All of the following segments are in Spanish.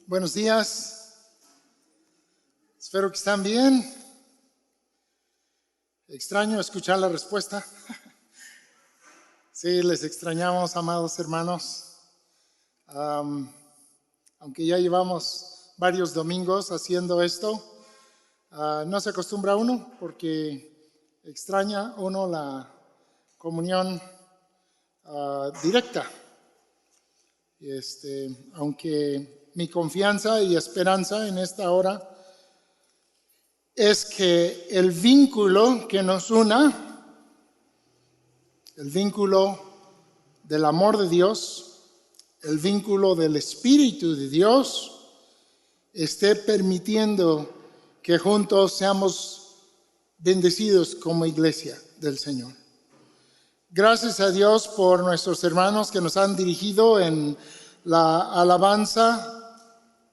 Buenos días. Espero que están bien. Extraño escuchar la respuesta. Sí, les extrañamos, amados hermanos. Aunque ya llevamos varios domingos haciendo esto, no se acostumbra uno porque extraña uno la comunión directa. Aunque mi confianza y esperanza en esta hora es que el vínculo que nos una, el vínculo del amor de Dios, el vínculo del Espíritu de Dios, esté permitiendo que juntos seamos bendecidos como iglesia del Señor. Gracias a Dios por nuestros hermanos que nos han dirigido en la alabanza,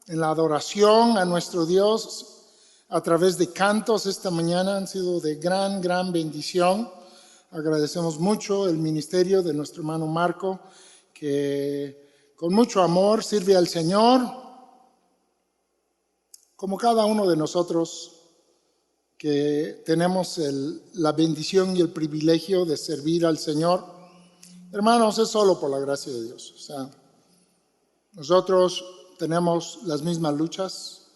en la adoración a nuestro Dios a través de cantos esta mañana. Han sido de gran bendición. Agradecemos mucho el ministerio de nuestro hermano Marco, que con mucho amor sirve al Señor, como cada uno de nosotros que tenemos la bendición y el privilegio de servir al Señor. Hermanos, es solo por la gracia de Dios. O sea, nosotros tenemos las mismas luchas.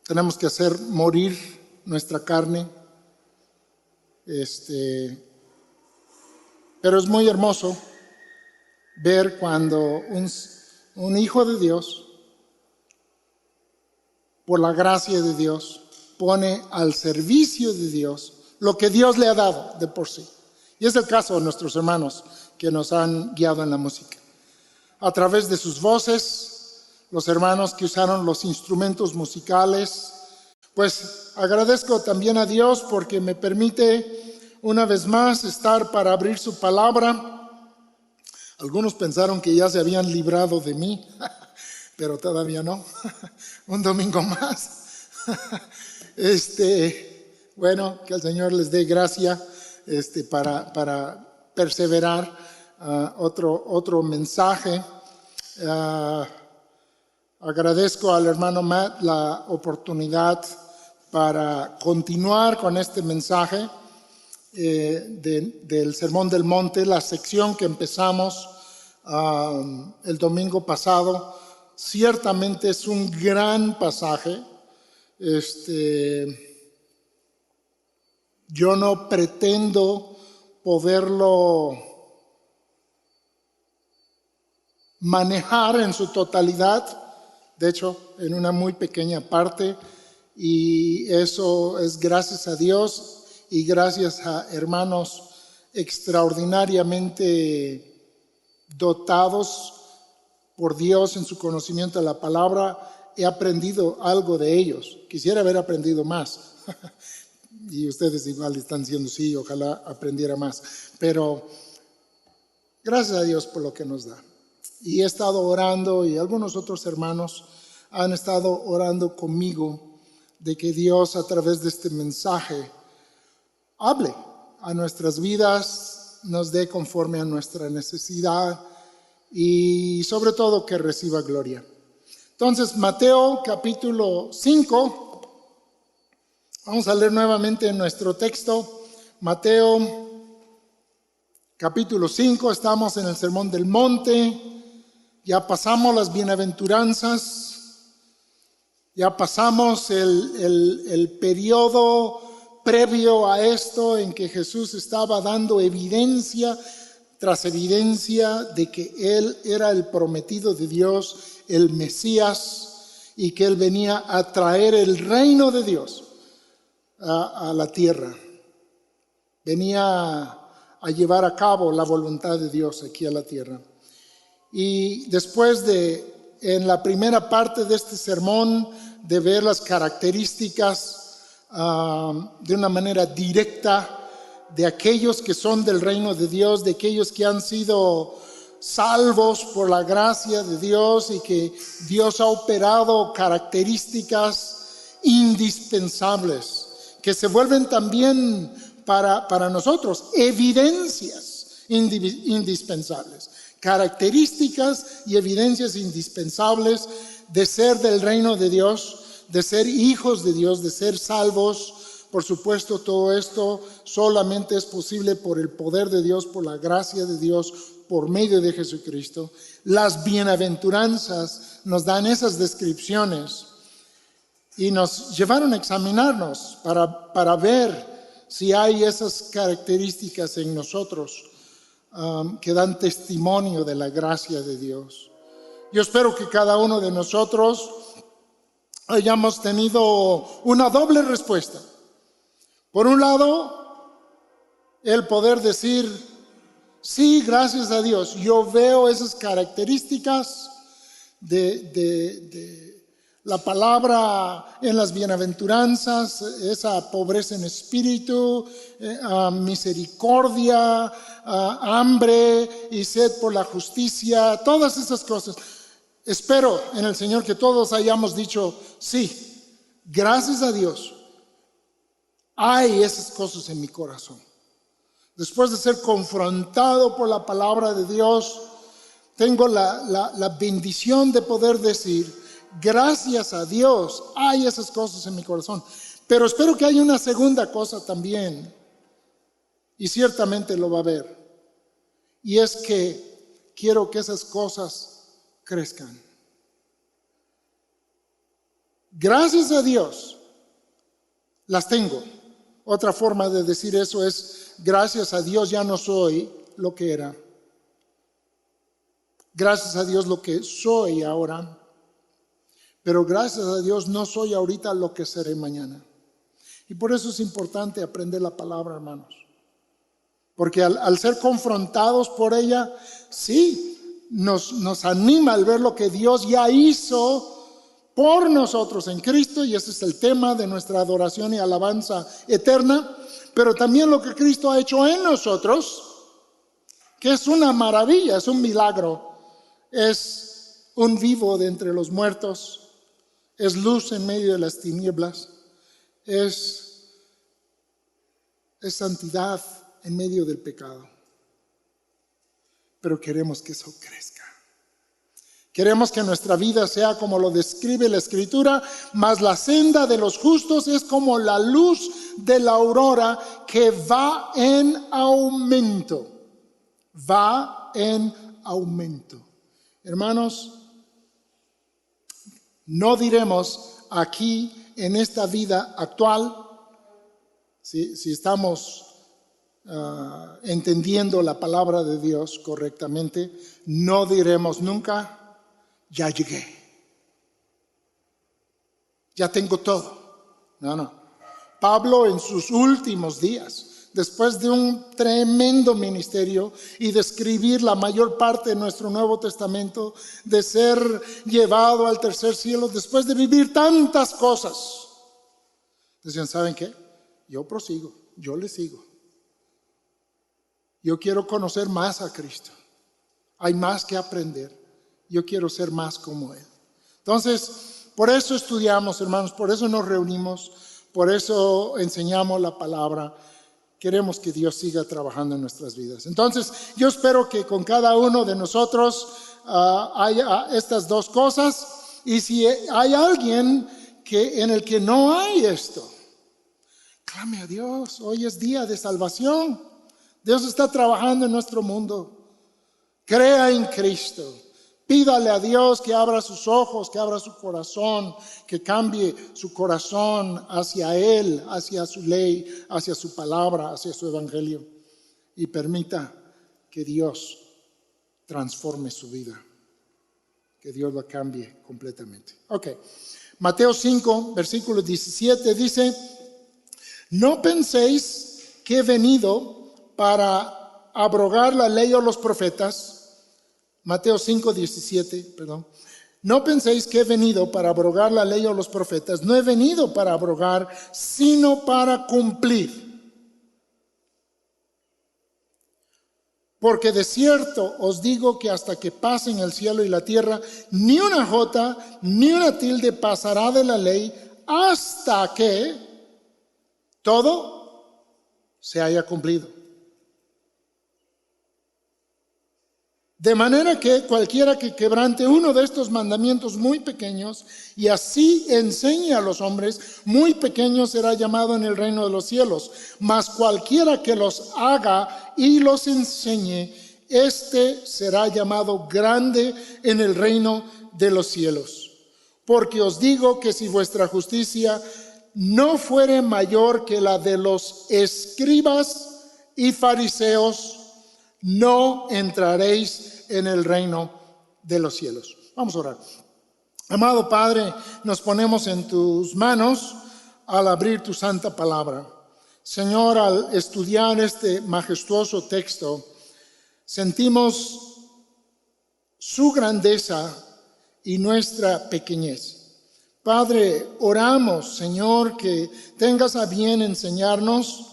Tenemos que hacer morir nuestra carne. Pero es muy hermoso ver cuando un hijo de Dios, por la gracia de Dios, pone al servicio de Dios lo que Dios le ha dado de por sí. Y es el caso de nuestros hermanos que nos han guiado en la música. A través de sus voces, los hermanos que usaron los instrumentos musicales, pues agradezco también a Dios porque me permite una vez más estar para abrir su palabra. Algunos pensaron que ya se habían librado de mí, pero todavía no. Un domingo más. Bueno, que el Señor les dé gracia para perseverar. Otro mensaje. Agradezco al hermano Matt la oportunidad para continuar con este mensaje del Sermón del Monte, la sección que empezamos el domingo pasado. Ciertamente es un gran pasaje. Yo no pretendo poderlo manejar en su totalidad, de hecho en una muy pequeña parte, y eso es gracias a Dios y gracias a hermanos extraordinariamente dotados por Dios en su conocimiento de la palabra. He aprendido algo de ellos, quisiera haber aprendido más y ustedes igual están diciendo sí, ojalá aprendiera más, pero gracias a Dios por lo que nos da. Y he estado orando, y algunos otros hermanos han estado orando conmigo, de que Dios a través de este mensaje hable a nuestras vidas, nos dé conforme a nuestra necesidad y sobre todo que reciba gloria. Entonces, Mateo capítulo 5, vamos a leer nuevamente nuestro texto. Mateo capítulo 5, estamos en el Sermón del Monte. Ya pasamos las bienaventuranzas, ya pasamos el periodo previo a esto en que Jesús estaba dando evidencia tras evidencia de que Él era el prometido de Dios, el Mesías, y que Él venía a traer el reino de Dios a la tierra. Venía a llevar a cabo la voluntad de Dios aquí a la tierra. Y después en la primera parte de este sermón, de ver las características de una manera directa de aquellos que son del reino de Dios, de aquellos que han sido salvos por la gracia de Dios y que Dios ha operado características indispensables, que se vuelven también para nosotros evidencias indispensables. características y evidencias indispensables de ser del reino de Dios, de ser hijos de Dios, de ser salvos. Por supuesto, todo esto solamente es posible por el poder de Dios, por la gracia de Dios, por medio de Jesucristo. Las bienaventuranzas nos dan esas descripciones y nos llevaron a examinarnos para ver si hay esas características en nosotros que dan testimonio de la gracia de Dios. Yo espero que cada uno de nosotros hayamos tenido una doble respuesta. Por un lado, el poder decir, sí, gracias a Dios, yo veo esas características de la palabra en las bienaventuranzas, esa pobreza en espíritu, misericordia, hambre y sed por la justicia, todas esas cosas. Espero en el Señor que todos hayamos dicho, sí, gracias a Dios, hay esas cosas en mi corazón. Después de ser confrontado por la palabra de Dios, tengo la bendición de poder decir, gracias a Dios, hay esas cosas en mi corazón. Pero espero que haya una segunda cosa también, y ciertamente lo va a haber, y es que quiero que esas cosas crezcan. Gracias a Dios, las tengo. Otra forma de decir eso es, gracias a Dios ya no soy lo que era. Gracias a Dios lo que soy ahora. Pero gracias a Dios no soy ahorita lo que seré mañana. Y por eso es importante aprender la palabra, hermanos. Porque al ser confrontados por ella, sí, nos anima al ver lo que Dios ya hizo por nosotros en Cristo, y ese es el tema de nuestra adoración y alabanza eterna, pero también lo que Cristo ha hecho en nosotros, que es una maravilla, es un milagro, es un vivo de entre los muertos, es luz en medio de las tinieblas, es santidad en medio del pecado. Pero queremos que eso crezca. Queremos que nuestra vida sea como lo describe la Escritura, mas la senda de los justos es como la luz de la aurora que va en aumento. Va en aumento. Hermanos, no diremos aquí en esta vida actual, si estamos entendiendo la palabra de Dios correctamente, no diremos nunca, ya llegué, ya tengo todo. No. Pablo en sus últimos días, después de un tremendo ministerio y de escribir la mayor parte de nuestro Nuevo Testamento, de ser llevado al tercer cielo, después de vivir tantas cosas, decían, ¿saben qué? Yo prosigo, yo le sigo. Yo quiero conocer más a Cristo. Hay más que aprender. Yo quiero ser más como Él. Entonces, por eso estudiamos, hermanos, por eso nos reunimos, por eso enseñamos la palabra. Queremos que Dios siga trabajando en nuestras vidas. Entonces, yo espero que con cada uno de nosotros haya estas dos cosas. Y si hay alguien en el que no hay esto, clame a Dios. Hoy es día de salvación. Dios está trabajando en nuestro mundo. Crea en Cristo. Pídale a Dios que abra sus ojos, que abra su corazón, que cambie su corazón hacia Él, hacia su ley, hacia su palabra, hacia su evangelio. Y permita que Dios transforme su vida, que Dios la cambie completamente. Ok, Mateo 5, versículo 17 dice, no penséis que he venido para abrogar la ley o los profetas. Mateo 5, 17, perdón. No penséis que he venido para abrogar la ley o los profetas. No he venido para abrogar, sino para cumplir. Porque de cierto os digo que hasta que pasen el cielo y la tierra, ni una jota, ni una tilde pasará de la ley hasta que todo se haya cumplido. De manera que cualquiera que quebrante uno de estos mandamientos muy pequeños y así enseñe a los hombres, muy pequeño será llamado en el reino de los cielos. Mas cualquiera que los haga y los enseñe, este será llamado grande en el reino de los cielos. Porque os digo que si vuestra justicia no fuere mayor que la de los escribas y fariseos, no entraréis en el reino de los cielos. Vamos a orar. Amado Padre, nos ponemos en tus manos al abrir tu santa palabra. Señor, al estudiar este majestuoso texto, sentimos su grandeza y nuestra pequeñez. Padre, oramos, Señor, que tengas a bien enseñarnos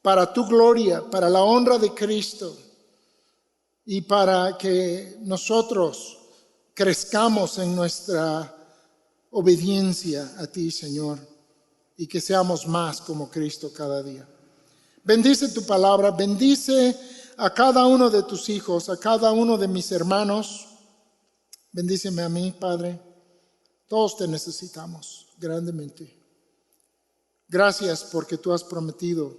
para tu gloria, para la honra de Cristo, y para que nosotros crezcamos en nuestra obediencia a ti, Señor, y que seamos más como Cristo cada día. Bendice tu palabra, bendice a cada uno de tus hijos, a cada uno de mis hermanos. Bendíceme a mí, Padre. Todos te necesitamos grandemente. Gracias porque tú has prometido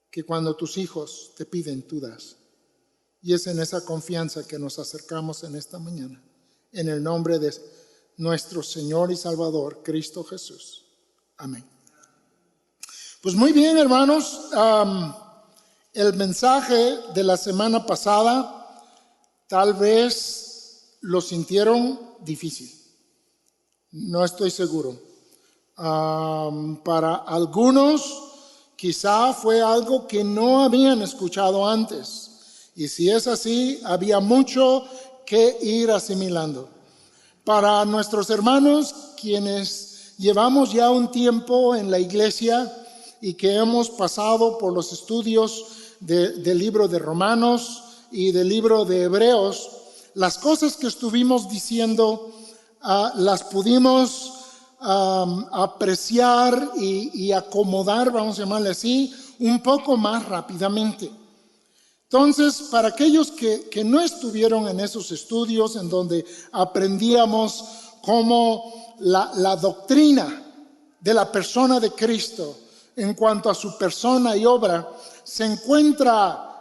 que cuando tus hijos te piden, tú das. Y es en esa confianza que nos acercamos en esta mañana, en el nombre de nuestro Señor y Salvador, Cristo Jesús. Amén. Pues muy bien, hermanos, el mensaje de la semana pasada tal vez lo sintieron difícil. No estoy seguro. Para algunos quizá fue algo que no habían escuchado antes. Y si es así, había mucho que ir asimilando. Para nuestros hermanos, quienes llevamos ya un tiempo en la iglesia y que hemos pasado por los estudios del libro de Romanos y del libro de Hebreos, las cosas que estuvimos diciendo las pudimos apreciar y acomodar, vamos a llamarle así, un poco más rápidamente. Entonces, para aquellos que no estuvieron en esos estudios en donde aprendíamos cómo la doctrina de la persona de Cristo en cuanto a su persona y obra se encuentra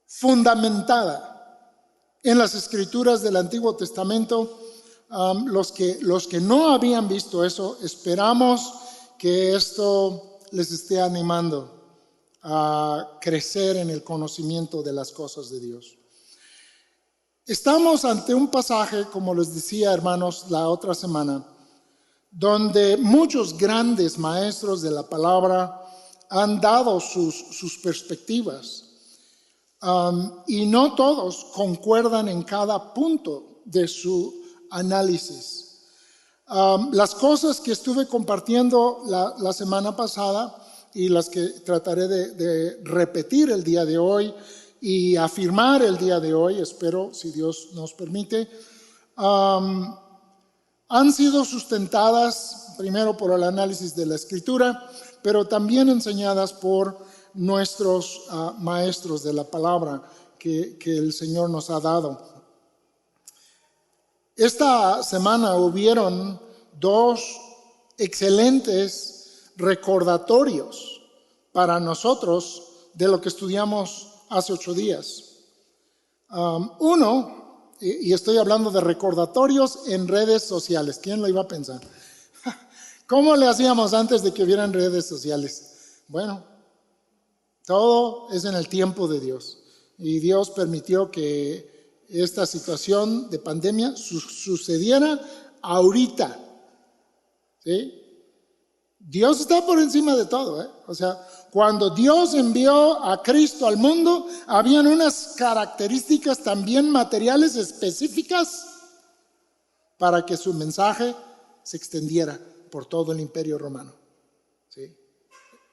fundamentada en las escrituras del Antiguo Testamento, los que no habían visto eso, esperamos que esto les esté animando a crecer en el conocimiento de las cosas de Dios. Estamos ante un pasaje, como les decía, hermanos, la otra semana, donde muchos grandes maestros de la palabra han dado sus perspectivas, y no todos concuerdan en cada punto de su análisis. Las cosas que estuve compartiendo la semana pasada y las que trataré de repetir el día de hoy y afirmar el día de hoy, espero, si Dios nos permite, han sido sustentadas primero por el análisis de la Escritura, pero también enseñadas por nuestros maestros de la palabra que el Señor nos ha dado. Esta semana hubieron dos excelentes recordatorios para nosotros de lo que estudiamos hace 8 días. Uno, y estoy hablando de recordatorios en redes sociales. ¿Quién lo iba a pensar? ¿Cómo le hacíamos antes de que hubieran redes sociales? Bueno, todo es en el tiempo de Dios. Y Dios permitió que esta situación de pandemia sucediera ahorita. ¿Sí? Dios está por encima de todo, ¿eh? O sea, cuando Dios envió a Cristo al mundo, habían unas características también materiales específicas para que su mensaje se extendiera por todo el imperio romano. ¿Sí?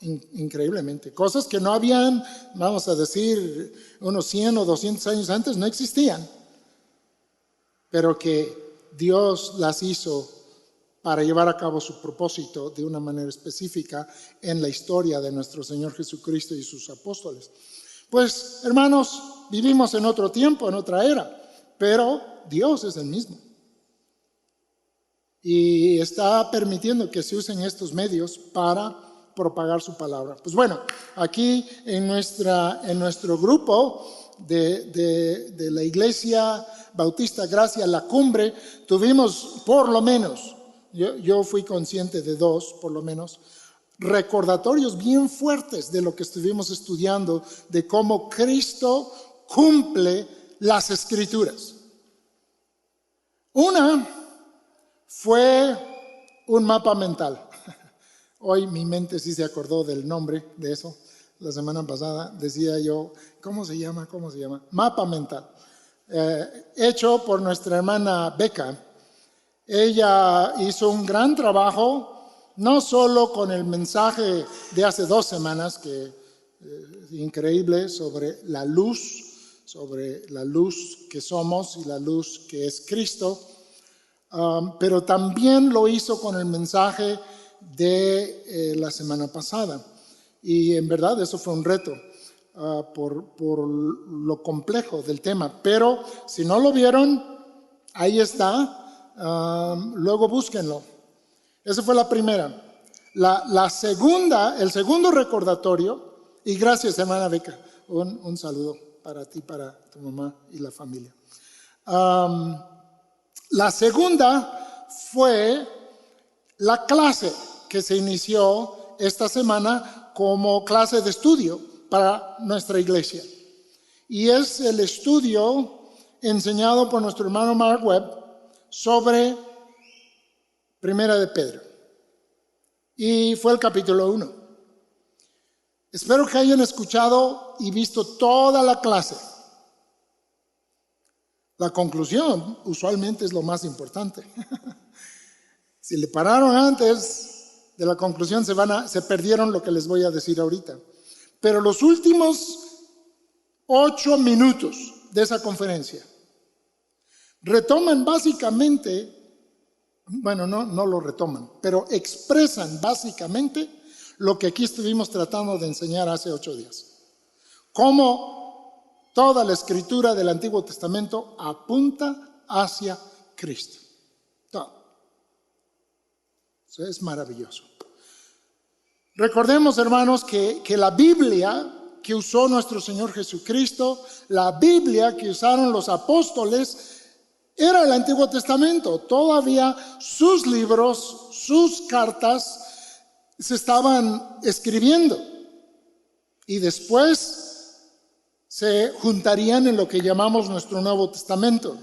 Increíblemente. Cosas que no habían, vamos a decir, unos 100 o 200 años antes no existían, pero que Dios las hizo para llevar a cabo su propósito de una manera específica en la historia de nuestro Señor Jesucristo y sus apóstoles. Pues, hermanos, vivimos en otro tiempo, en otra era, pero Dios es el mismo. Y está permitiendo que se usen estos medios para propagar su palabra. Pues bueno, aquí en nuestro grupo de la Iglesia Bautista Gracia La Cumbre, tuvimos por lo menos, yo fui consciente de 2 por lo menos, recordatorios bien fuertes de lo que estuvimos estudiando, de cómo Cristo cumple las Escrituras. Una fue un mapa mental. Hoy mi mente sí se acordó del nombre de eso. La semana pasada decía yo, ¿cómo se llama? Mapa mental. Hecho por nuestra hermana Beca. Ella hizo un gran trabajo, no solo con el mensaje de hace 2 semanas, que es increíble, sobre la luz que somos y la luz que es Cristo, pero también lo hizo con el mensaje de la semana pasada. Y en verdad eso fue un reto por lo complejo del tema. Pero si no lo vieron, ahí está. Luego búsquenlo. Esa fue la primera. La segunda, el segundo recordatorio, y gracias hermana Beca, un saludo para ti, para tu mamá y la familia. La segunda fue la clase que se inició esta semana como clase de estudio para nuestra iglesia. Y es el estudio enseñado por nuestro hermano Mark Webb sobre Primera de Pedro. Y fue el capítulo 1. Espero que hayan escuchado y visto toda la clase. La conclusión usualmente es lo más importante. Si le pararon antes de la conclusión se perdieron lo que les voy a decir ahorita. Pero los últimos 8 minutos de esa conferencia retoman básicamente, bueno, no lo retoman, pero expresan básicamente lo que aquí estuvimos tratando de enseñar hace 8 días. Cómo toda la escritura del Antiguo Testamento apunta hacia Cristo. Todo. Eso es maravilloso. Recordemos, hermanos, que la Biblia que usó nuestro Señor Jesucristo, la Biblia que usaron los apóstoles, era el Antiguo Testamento. Todavía sus libros, sus cartas se estaban escribiendo y después se juntarían en lo que llamamos nuestro Nuevo Testamento.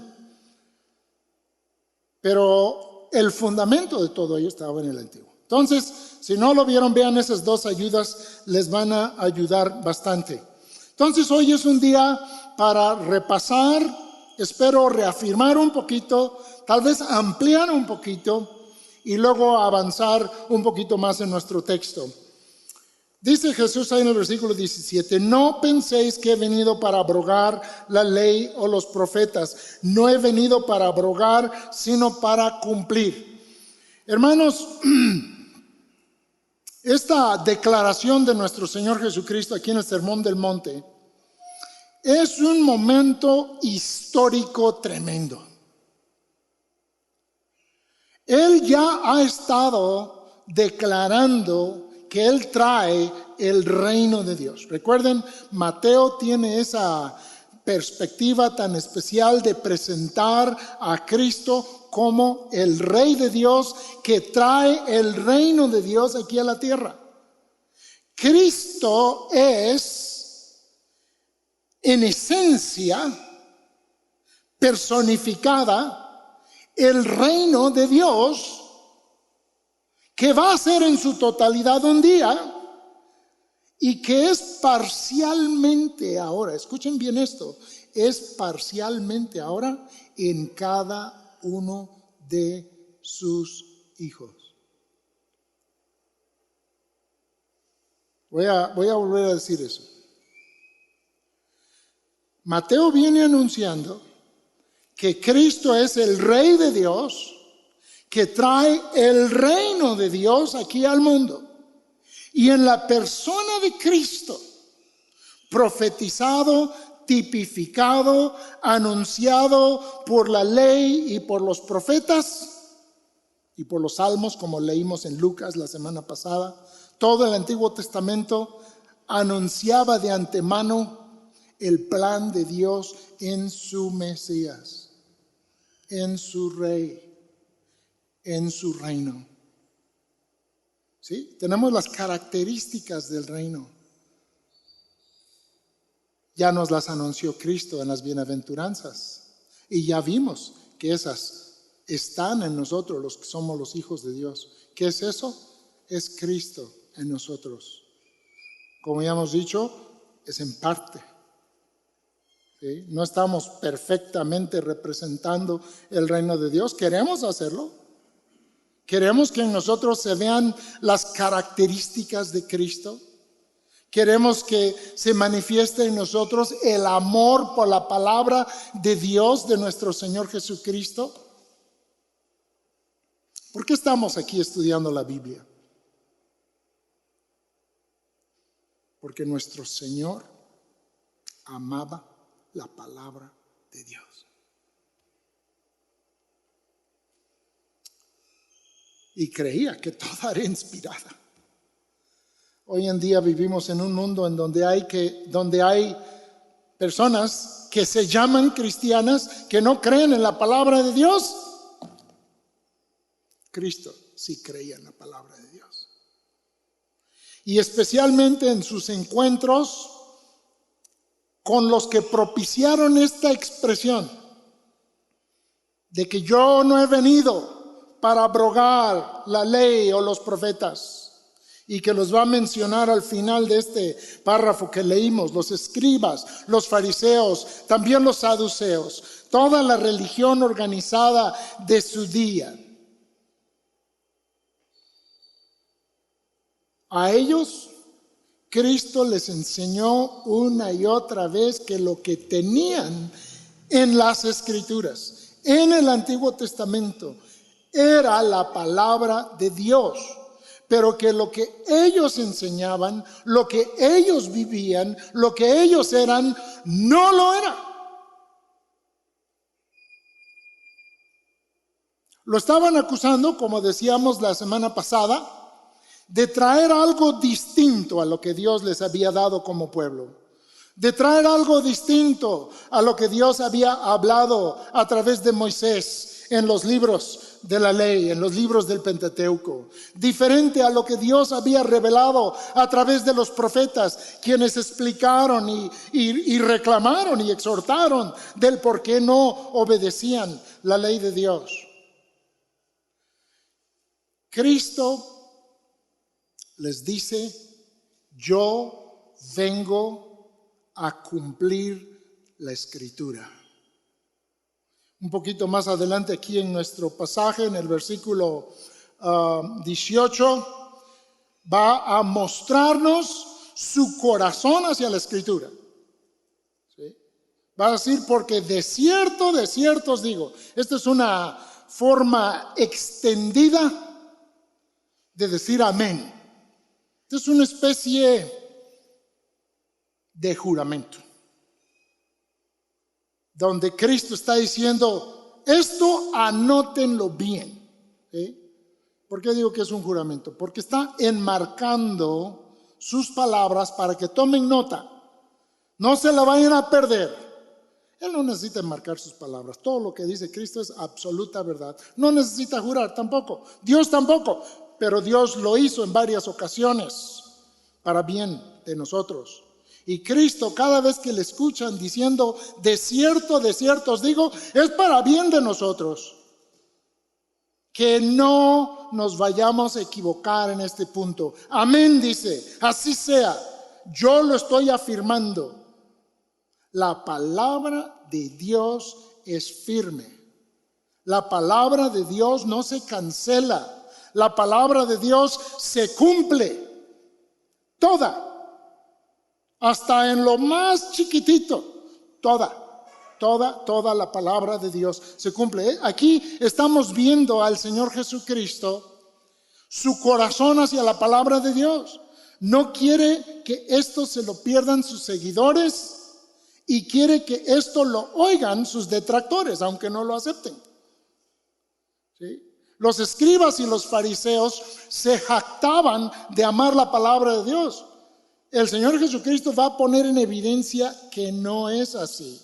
Pero el fundamento de todo ello estaba en el Antiguo. Entonces, si no lo vieron, vean esas 2 ayudas, les van a ayudar bastante. Entonces, hoy es un día para repasar, espero reafirmar un poquito, tal vez ampliar un poquito y luego avanzar un poquito más en nuestro texto. Dice Jesús ahí en el versículo 17, no penséis que he venido para abrogar la ley o los profetas. No he venido para abrogar, sino para cumplir. Hermanos, esta declaración de nuestro Señor Jesucristo aquí en el Sermón del Monte es un momento histórico tremendo. Él ya ha estado declarando que Él trae el reino de Dios. Recuerden, Mateo tiene esa perspectiva tan especial de presentar a Cristo como el Rey de Dios que trae el reino de Dios aquí a la tierra. Cristo es, en esencia, personificada el reino de Dios que va a ser en su totalidad un día y que es parcialmente ahora, escuchen bien esto, es parcialmente ahora en cada uno de sus hijos. Voy a volver a decir eso. Mateo viene anunciando que Cristo es el Rey de Dios, que trae el reino de Dios aquí al mundo. Y en la persona de Cristo profetizado, tipificado, anunciado por la ley y por los profetas y por los salmos, como leímos en Lucas la semana pasada. Todo el Antiguo Testamento anunciaba de antemano el plan de Dios en su Mesías, en su Rey, en su reino. ¿Sí? Tenemos las características del reino. Ya nos las anunció Cristo en las bienaventuranzas. Y ya vimos que esas están en nosotros, los que somos los hijos de Dios. ¿Qué es eso? Es Cristo en nosotros. Como ya hemos dicho, es en parte. ¿Sí? No estamos perfectamente representando el reino de Dios. ¿Queremos hacerlo? ¿Queremos que en nosotros se vean las características de Cristo? ¿Queremos que se manifieste en nosotros el amor por la palabra de Dios, de nuestro Señor Jesucristo? ¿Por qué estamos aquí estudiando la Biblia? Porque nuestro Señor amaba la palabra de Dios. Y creía que toda era inspirada. Hoy en día vivimos en un mundo en donde hay personas que se llaman cristianas que no creen en la palabra de Dios. Cristo sí creía en la palabra de Dios. Y especialmente en sus encuentros con los que propiciaron esta expresión de que yo no he venido para abrogar la ley o los profetas, y que los va a mencionar al final de este párrafo que leímos: los escribas, los fariseos, también los saduceos, toda la religión organizada de su día. A ellos Cristo les enseñó una y otra vez que lo que tenían en las Escrituras, en el Antiguo Testamento, era la palabra de Dios. Pero que lo que ellos enseñaban, lo que ellos vivían, lo que ellos eran, no lo era. Lo estaban acusando, como decíamos la semana pasada, de traer algo distinto a lo que Dios les había dado como pueblo. De traer algo distinto a lo que Dios había hablado a través de Moisés en los libros de la ley, en los libros del Pentateuco, diferente a lo que Dios había revelado a través de los profetas, quienes explicaron y reclamaron y exhortaron del por qué no obedecían la ley de Dios. Cristo les dice: yo vengo a cumplir la Escritura. Un poquito más adelante aquí en nuestro pasaje, en el versículo 18, va a mostrarnos su corazón hacia la Escritura. ¿Sí? Va a decir: porque de cierto os digo. Esta es una forma extendida de decir amén. Esta es una especie de juramento, donde Cristo está diciendo: esto anótenlo bien. ¿Sí? ¿Por qué digo que es un juramento? Porque está enmarcando sus palabras para que tomen nota, no se la vayan a perder. Él no necesita enmarcar sus palabras. Todo lo que dice Cristo es absoluta verdad. No necesita jurar tampoco. Dios tampoco. Pero Dios lo hizo en varias ocasiones para bien de nosotros. Y Cristo, cada vez que le escuchan diciendo: de cierto os digo, es para bien de nosotros. Que no nos vayamos a equivocar en este punto. Amén, dice, así sea. Yo lo estoy afirmando. La palabra de Dios es firme. La palabra de Dios no se cancela. La palabra de Dios se cumple. Toda. Hasta en lo más chiquitito, toda la palabra de Dios se cumple. Aquí estamos viendo al Señor Jesucristo, su corazón hacia la palabra de Dios. No quiere que esto se lo pierdan sus seguidores y quiere que esto lo oigan sus detractores, aunque no lo acepten. ¿Sí? Los escribas y los fariseos se jactaban de amar la palabra de Dios. El Señor Jesucristo va a poner en evidencia que no es así.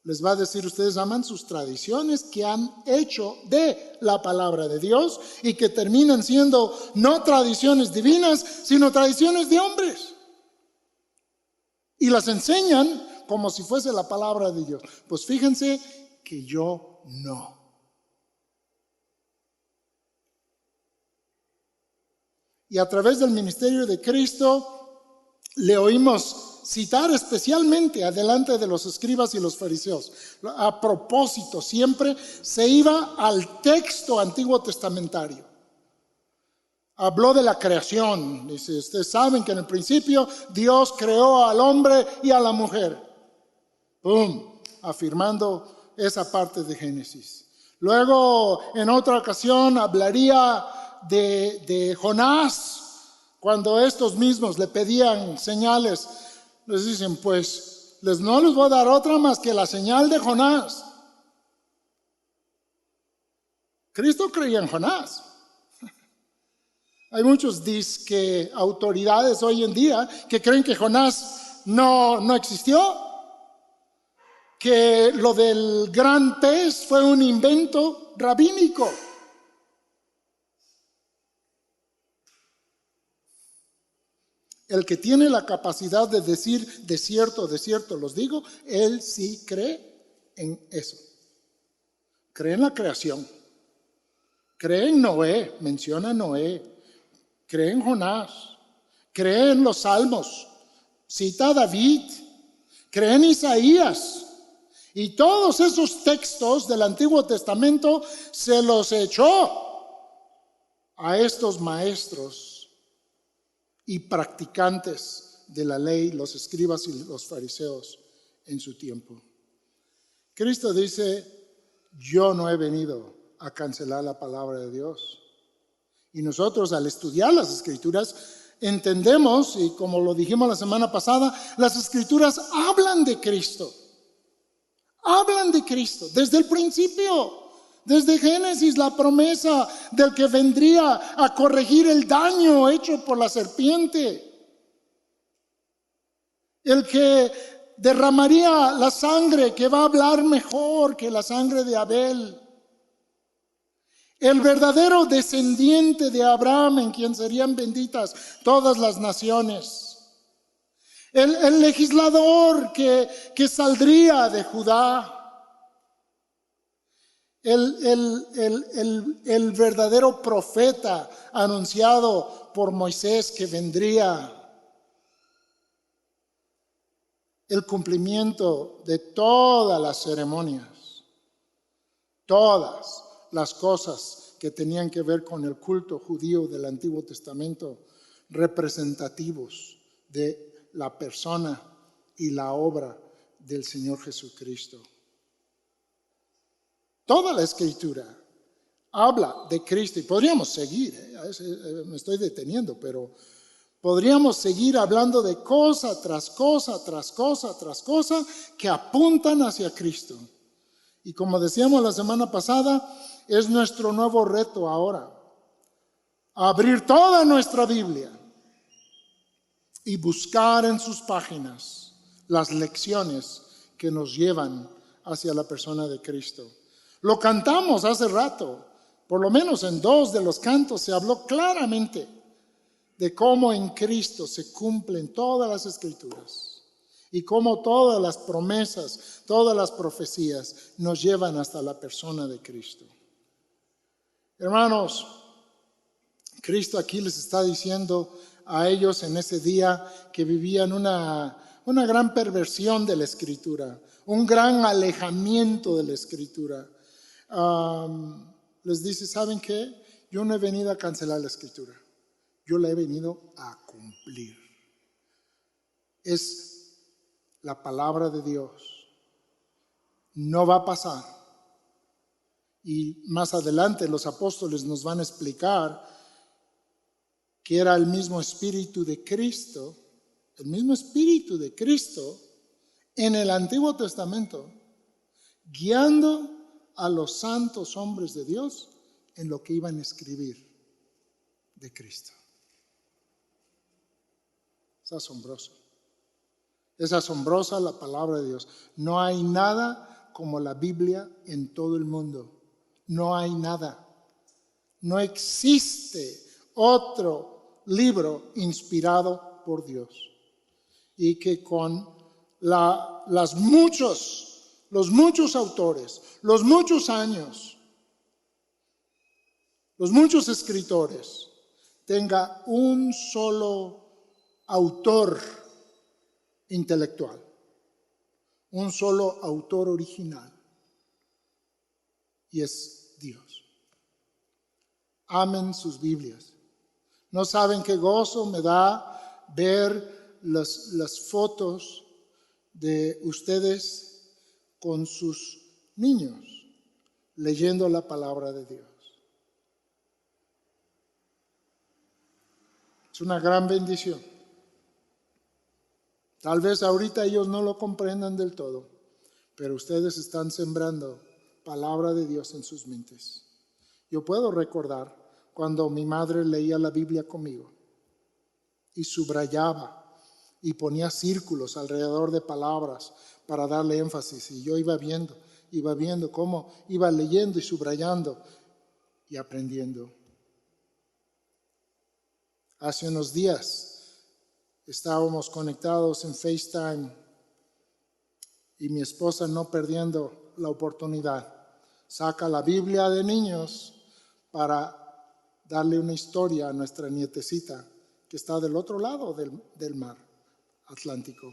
Les va a decir, ustedes aman sus tradiciones que han hecho de la palabra de Dios y que terminan siendo no tradiciones divinas, sino tradiciones de hombres. Y las enseñan como si fuese la palabra de Dios. Pues fíjense que yo no. Y a través del ministerio de Cristo le oímos citar especialmente adelante de los escribas y los fariseos. A propósito, siempre se iba al texto antiguo testamentario. Habló de la creación. Dice, ustedes saben que en el principio Dios creó al hombre y a la mujer. ¡Pum! Afirmando esa parte de Génesis. Luego, en otra ocasión, hablaría de Jonás. Cuando estos mismos le pedían señales, les dicen, pues no les voy a dar otra más que la señal de Jonás. Cristo creía en Jonás. Hay muchos disque autoridades hoy en día que creen que Jonás no existió, que lo del gran pez fue un invento rabínico. El que tiene la capacidad de decir de cierto los digo, él sí cree en eso. Cree en la creación. Cree en Noé, menciona a Noé. Cree en Jonás. Cree en los salmos. Cita a David. Cree en Isaías. Y todos esos textos del Antiguo Testamento se los echó a estos maestros y practicantes de la ley, los escribas y los fariseos en su tiempo. Cristo dice, yo no he venido a cancelar la palabra de Dios. Y nosotros al estudiar las Escrituras entendemos, y como lo dijimos la semana pasada, las Escrituras hablan de Cristo. Hablan de Cristo desde el principio. Desde Génesis, la promesa del que vendría a corregir el daño hecho por la serpiente. El que derramaría la sangre, que va a hablar mejor que la sangre de Abel. El verdadero descendiente de Abraham, en quien serían benditas todas las naciones. El legislador que saldría de Judá. El verdadero profeta anunciado por Moisés que vendría. El cumplimiento de todas las ceremonias. Todas las cosas que tenían que ver con el culto judío del Antiguo Testamento, representativos de la persona y la obra del Señor Jesucristo. Toda la Escritura habla de Cristo y podríamos seguir, a veces me estoy deteniendo, pero podríamos seguir hablando de cosa tras cosa, tras cosa, tras cosa que apuntan hacia Cristo. Y como decíamos la semana pasada, es nuestro nuevo reto ahora, abrir toda nuestra Biblia y buscar en sus páginas las lecciones que nos llevan hacia la persona de Cristo. Lo cantamos hace rato, por lo menos en 2 de los cantos se habló claramente de cómo en Cristo se cumplen todas las Escrituras y cómo todas las promesas, todas las profecías nos llevan hasta la persona de Cristo. Hermanos, Cristo aquí les está diciendo a ellos en ese día que vivían una gran perversión de la Escritura, un gran alejamiento de la Escritura. Les dice, ¿saben qué? Yo no he venido a cancelar la Escritura, yo la he venido a cumplir. Es la palabra de Dios, no va a pasar. Y más adelante los apóstoles nos van a explicar que era el mismo Espíritu de Cristo, en el Antiguo Testamento, guiando a los santos hombres de Dios en lo que iban a escribir de Cristo. Es asombroso. Es asombrosa la palabra de Dios. No hay nada como la Biblia en todo el mundo. No hay nada. No existe otro libro inspirado por Dios. Y que con los muchos autores, los muchos años, los muchos escritores, tenga un solo autor intelectual, un solo autor original, y es Dios. Amen sus Biblias. No saben qué gozo me da ver las fotos de ustedes con sus niños leyendo la palabra de Dios. Es una gran bendición. Tal vez ahorita ellos no lo comprendan del todo, pero ustedes están sembrando palabra de Dios en sus mentes. Yo puedo recordar cuando mi madre leía la Biblia conmigo y subrayaba y ponía círculos alrededor de palabras para darle énfasis, y yo iba viendo cómo iba leyendo y subrayando y aprendiendo. Hace unos días estábamos conectados en FaceTime y mi esposa, no perdiendo la oportunidad, saca la Biblia de niños para darle una historia a nuestra nietecita que está del otro lado del mar Atlántico.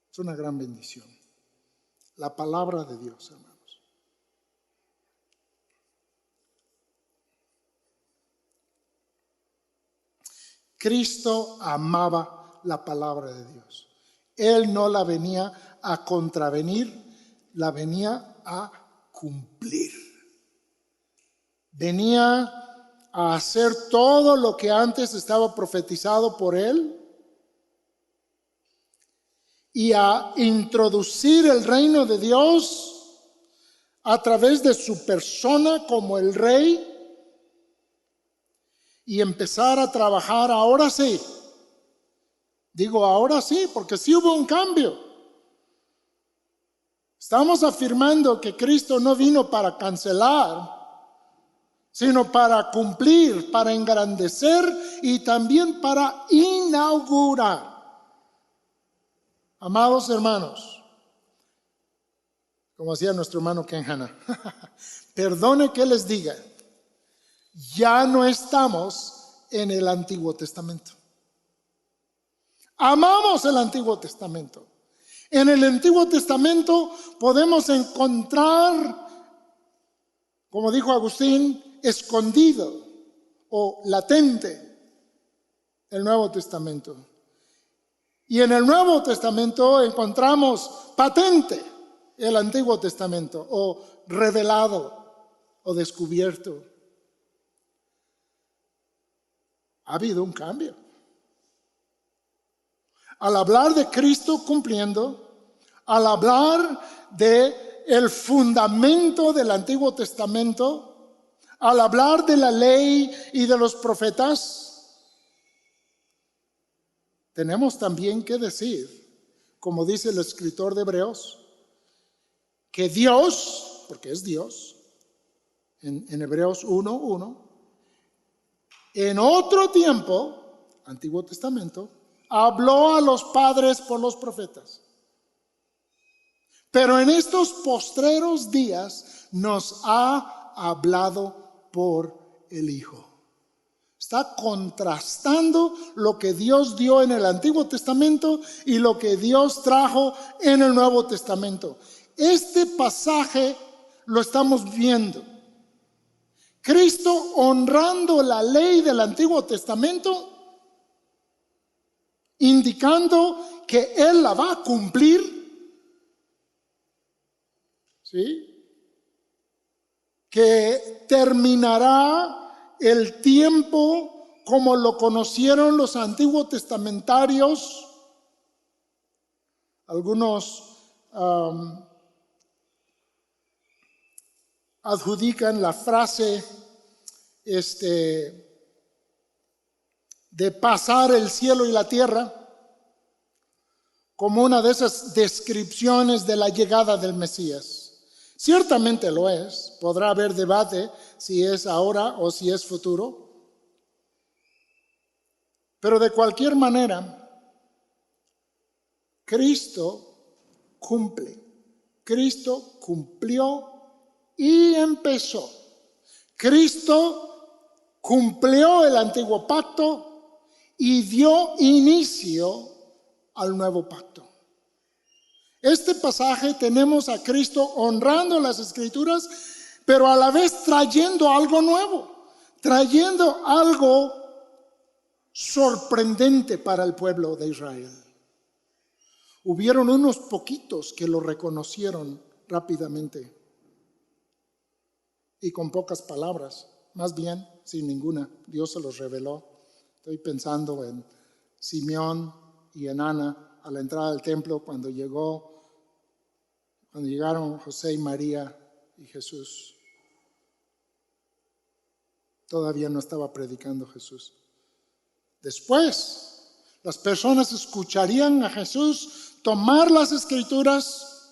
Es una gran bendición. La palabra de Dios, hermanos. Cristo amaba la palabra de Dios. Él no la venía a contravenir, la venía a cumplir. Venía a hacer todo lo que antes estaba profetizado por él y a introducir el reino de Dios a través de su persona como el rey y empezar a trabajar ahora sí. Digo ahora sí, porque sí hubo un cambio. Estamos afirmando que Cristo no vino para cancelar, sino para cumplir, para engrandecer y también para inaugurar. Amados hermanos, como decía nuestro hermano Ken Hanna, perdone que les diga, ya no estamos en el Antiguo Testamento. Amamos el Antiguo Testamento. En el Antiguo Testamento podemos encontrar, como dijo Agustín, escondido o latente el Nuevo Testamento. Y en el Nuevo Testamento encontramos patente el Antiguo Testamento, o revelado o descubierto. Ha habido un cambio. Al hablar de Cristo cumpliendo, al hablar de el fundamento del Antiguo Testamento, al hablar de la ley y de los profetas, tenemos también que decir, como dice el escritor de Hebreos, que Dios, porque es Dios, en Hebreos 1:1, en otro tiempo, Antiguo Testamento, habló a los padres por los profetas. Pero en estos postreros días nos ha hablado por el Hijo. Está contrastando lo que Dios dio en el Antiguo Testamento y lo que Dios trajo en el Nuevo Testamento. Este pasaje lo estamos viendo. Cristo honrando la ley del Antiguo Testamento, indicando que Él la va a cumplir, ¿sí? Que terminará el tiempo como lo conocieron los antiguos testamentarios. Algunos adjudican la frase de pasar el cielo y la tierra como una de esas descripciones de la llegada del Mesías. Ciertamente lo es, podrá haber debate si es ahora o si es futuro, pero de cualquier manera, Cristo cumple. Cristo cumplió y empezó. Cristo cumplió el antiguo pacto y dio inicio al nuevo pacto. Este pasaje tenemos a Cristo honrando las Escrituras, pero a la vez trayendo algo nuevo, trayendo algo sorprendente para el pueblo de Israel. Hubieron unos poquitos que lo reconocieron rápidamente y con pocas palabras, más bien sin ninguna. Dios se los reveló. Estoy pensando en Simeón y en Ana a la entrada del templo cuando llegaron José y María y Jesús. Todavía no estaba predicando Jesús. Después, las personas escucharían a Jesús tomar las Escrituras,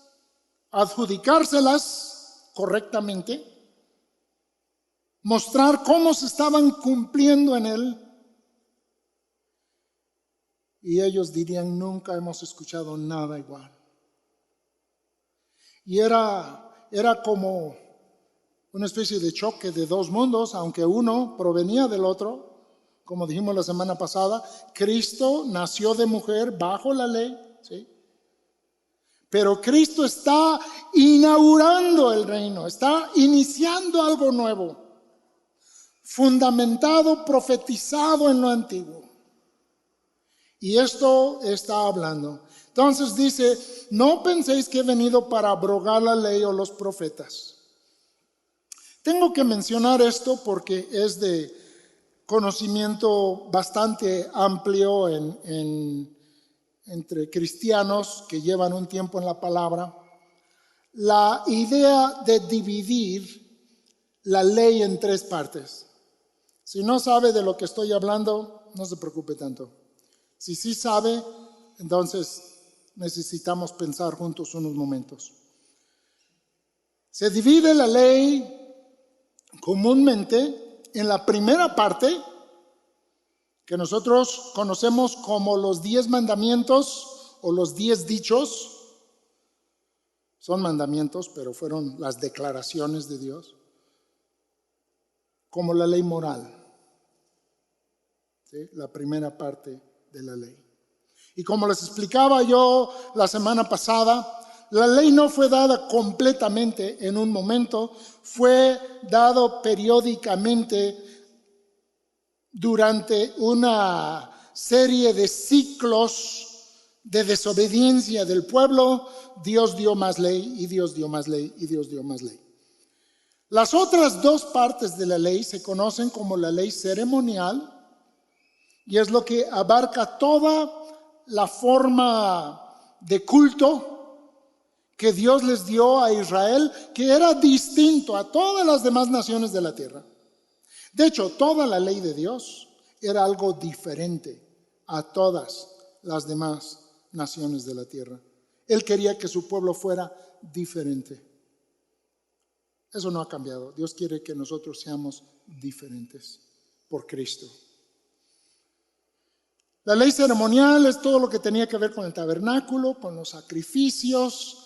adjudicárselas correctamente, mostrar cómo se estaban cumpliendo en él. Y ellos dirían, nunca hemos escuchado nada igual. Y era como una especie de choque de dos mundos, aunque uno provenía del otro. Como dijimos la semana pasada, Cristo nació de mujer bajo la ley, ¿sí? Pero Cristo está inaugurando el reino, está iniciando algo nuevo, fundamentado, profetizado en lo antiguo. Y esto está hablando. Entonces dice, no penséis que he venido para abrogar la ley o los profetas. Tengo que mencionar esto porque es de conocimiento bastante amplio entre cristianos que llevan un tiempo en la palabra. La idea de dividir la ley en tres partes. Si no sabe de lo que estoy hablando, no se preocupe tanto. Si sí sabe, entonces necesitamos pensar juntos unos momentos. Se divide la ley comúnmente en la primera parte, que nosotros conocemos como los 10 mandamientos o los 10 dichos. Son mandamientos, pero fueron las declaraciones de Dios. Como la ley moral, ¿sí? La primera parte de la ley. Y como les explicaba yo la semana pasada, la ley no fue dada completamente en un momento, fue dado periódicamente durante una serie de ciclos de desobediencia del pueblo. Dios dio más ley y Dios dio más ley y Dios dio más ley. Las otras dos partes de la ley se conocen como la ley ceremonial y es lo que abarca toda la forma de culto que Dios les dio a Israel, que era distinto a todas las demás naciones de la tierra. De hecho, toda la ley de Dios era algo diferente a todas las demás naciones de la tierra. Él quería que su pueblo fuera diferente. Eso no ha cambiado. Dios quiere que nosotros seamos diferentes por Cristo. La ley ceremonial es todo lo que tenía que ver con el tabernáculo, con los sacrificios,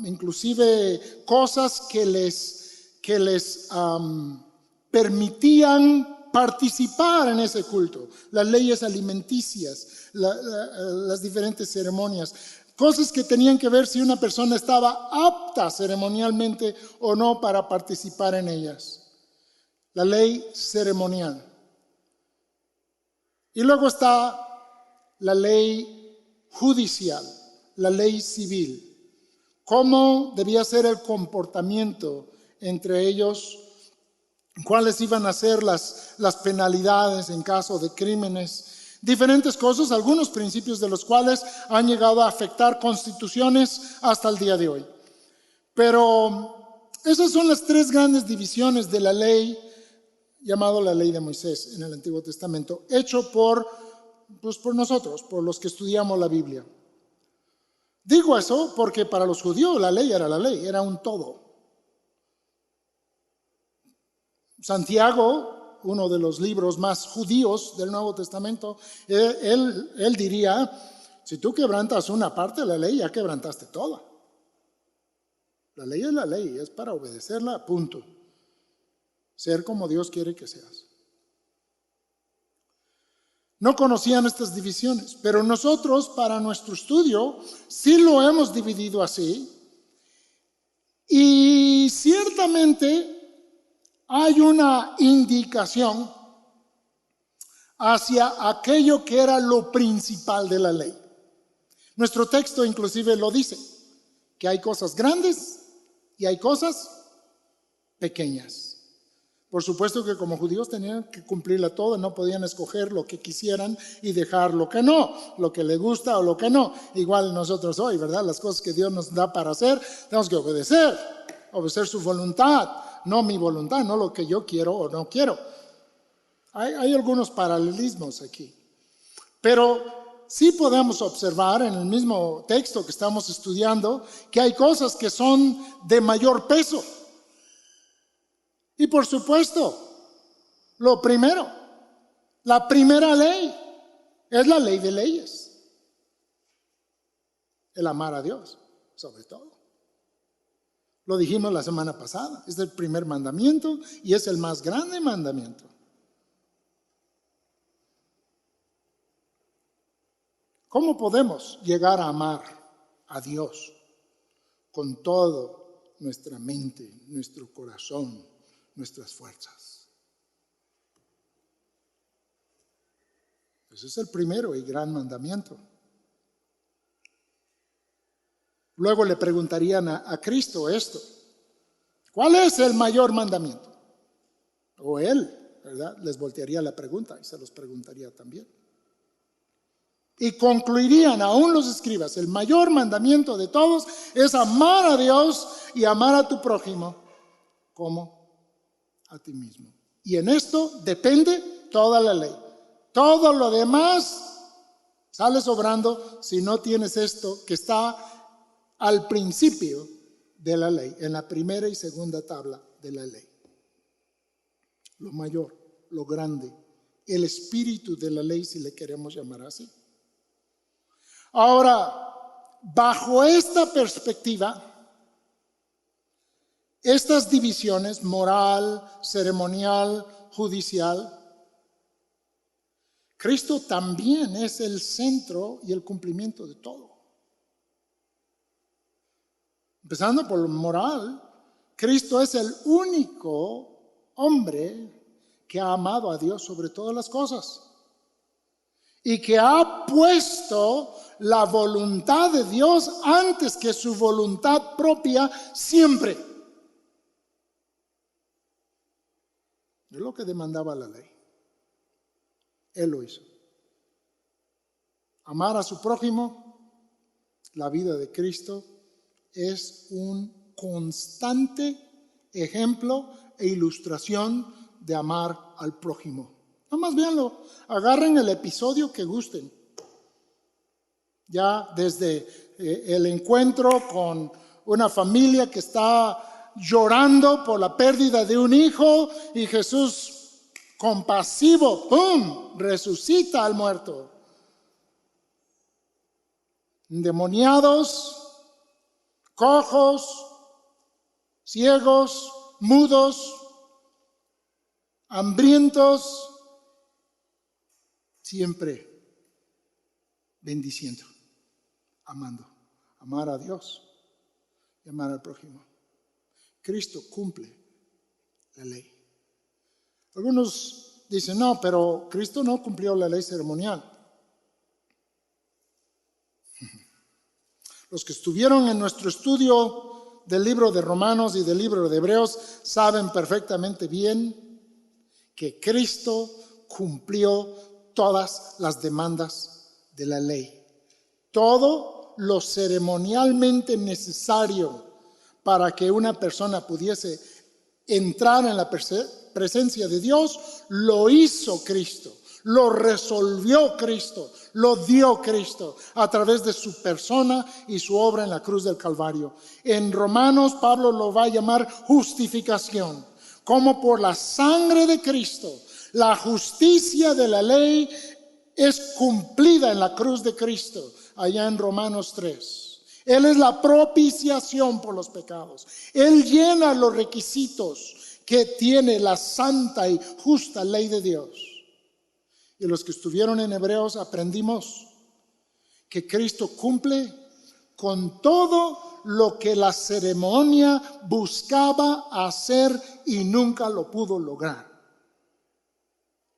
inclusive cosas que les permitían participar en ese culto. Las leyes alimenticias, las diferentes ceremonias, cosas que tenían que ver si una persona estaba apta ceremonialmente o no para participar en ellas. La ley ceremonial. Y luego está la ley judicial, la ley civil. Cómo debía ser el comportamiento entre ellos cuáles iban a ser las penalidades en caso de crímenes, diferentes cosas, algunos principios de los cuales han llegado a afectar constituciones hasta el día de hoy. Pero esas son las tres grandes divisiones de la ley, llamado la ley de Moisés en el Antiguo Testamento, hecho por nosotros, por los que estudiamos la Biblia. Digo eso porque para los judíos la ley, era un todo. Santiago, uno de los libros más judíos del Nuevo Testamento, él diría, si tú quebrantas una parte de la ley, ya quebrantaste toda. La ley es la ley, es para obedecerla, punto. Ser como Dios quiere que seas. No conocían estas divisiones, pero nosotros para nuestro estudio sí lo hemos dividido así. Y ciertamente hay una indicación hacia aquello que era lo principal de la ley. Nuestro texto inclusive lo dice, que hay cosas grandes y hay cosas pequeñas. Por supuesto que como judíos tenían que cumplirla toda, no podían escoger lo que quisieran y dejar lo que no, lo que les gusta o lo que no. Igual nosotros hoy, ¿verdad? Las cosas que Dios nos da para hacer, tenemos que obedecer su voluntad, no mi voluntad, no lo que yo quiero o no quiero. Hay algunos paralelismos aquí, pero sí podemos observar en el mismo texto que estamos estudiando que hay cosas que son de mayor peso. Y por supuesto, lo primero, la primera ley es la ley de leyes. El amar a Dios, sobre todo. Lo dijimos la semana pasada, es el primer mandamiento y es el más grande mandamiento. ¿Cómo podemos llegar a amar a Dios con toda nuestra mente, nuestro corazón, nuestras fuerzas? Ese es el primero y gran mandamiento. Luego le preguntarían a Cristo esto: ¿cuál es el mayor mandamiento? O él, ¿verdad? Les voltearía la pregunta y se los preguntaría también. Y concluirían aún los escribas: el mayor mandamiento de todos es amar a Dios y amar a tu prójimo como a ti mismo. Y en esto depende toda la ley. Todo lo demás sale sobrando si no tienes esto que está al principio de la ley, en la primera y segunda tabla de la ley. Lo mayor, lo grande, el espíritu de la ley, si le queremos llamar así. Ahora, bajo esta perspectiva, estas divisiones, moral, ceremonial, judicial, Cristo también es el centro y el cumplimiento de todo. Empezando por lo moral, Cristo es el único hombre que ha amado a Dios sobre todas las cosas y que ha puesto la voluntad de Dios antes que su voluntad propia siempre. Es lo que demandaba la ley. Él lo hizo. Amar a su prójimo, la vida de Cristo, es un constante ejemplo e ilustración de amar al prójimo. Nada más véanlo, agarren el episodio que gusten. Ya desde el encuentro con una familia que está llorando por la pérdida de un hijo y Jesús compasivo, ¡pum!, resucita al muerto. Endemoniados, cojos, ciegos, mudos, hambrientos, siempre bendiciendo, amando, amar a Dios y amar al prójimo. Cristo cumple la ley. Algunos dicen, no, pero Cristo no cumplió la ley ceremonial. Los que estuvieron en nuestro estudio del libro de Romanos y del libro de Hebreos saben perfectamente bien que Cristo cumplió todas las demandas de la ley. Todo lo ceremonialmente necesario para que una persona pudiese entrar en la presencia de Dios, lo hizo Cristo, lo resolvió Cristo, lo dio Cristo a través de su persona y su obra en la cruz del Calvario. En Romanos, Pablo lo va a llamar justificación, como por la sangre de Cristo, la justicia de la ley es cumplida en la cruz de Cristo, allá en Romanos 3. Él es la propiciación por los pecados. Él llena los requisitos que tiene la santa y justa ley de Dios. Y los que estuvieron en Hebreos aprendimos que Cristo cumple con todo lo que la ceremonia buscaba hacer y nunca lo pudo lograr.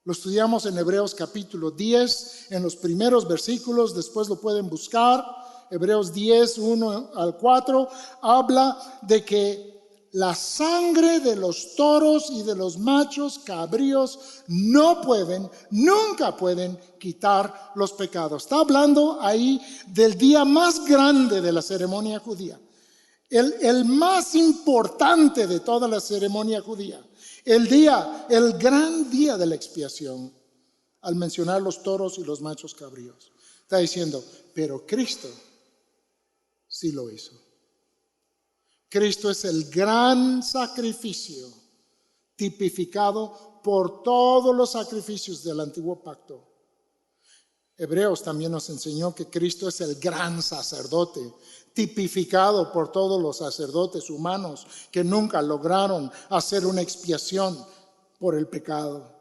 Lo estudiamos en Hebreos capítulo 10, en los primeros versículos, después lo pueden buscar. Hebreos 10, 1 al 4, habla de que la sangre de los toros y de los machos cabríos nunca pueden quitar los pecados. Está hablando ahí del día más grande de la ceremonia judía, el más importante de toda la ceremonia judía, el gran día de la expiación, al mencionar los toros y los machos cabríos. Está diciendo, pero Cristo sí lo hizo. Cristo es el gran sacrificio tipificado por todos los sacrificios del antiguo pacto. Hebreos también nos enseñó que Cristo es el gran sacerdote, tipificado por todos los sacerdotes humanos que nunca lograron hacer una expiación por el pecado,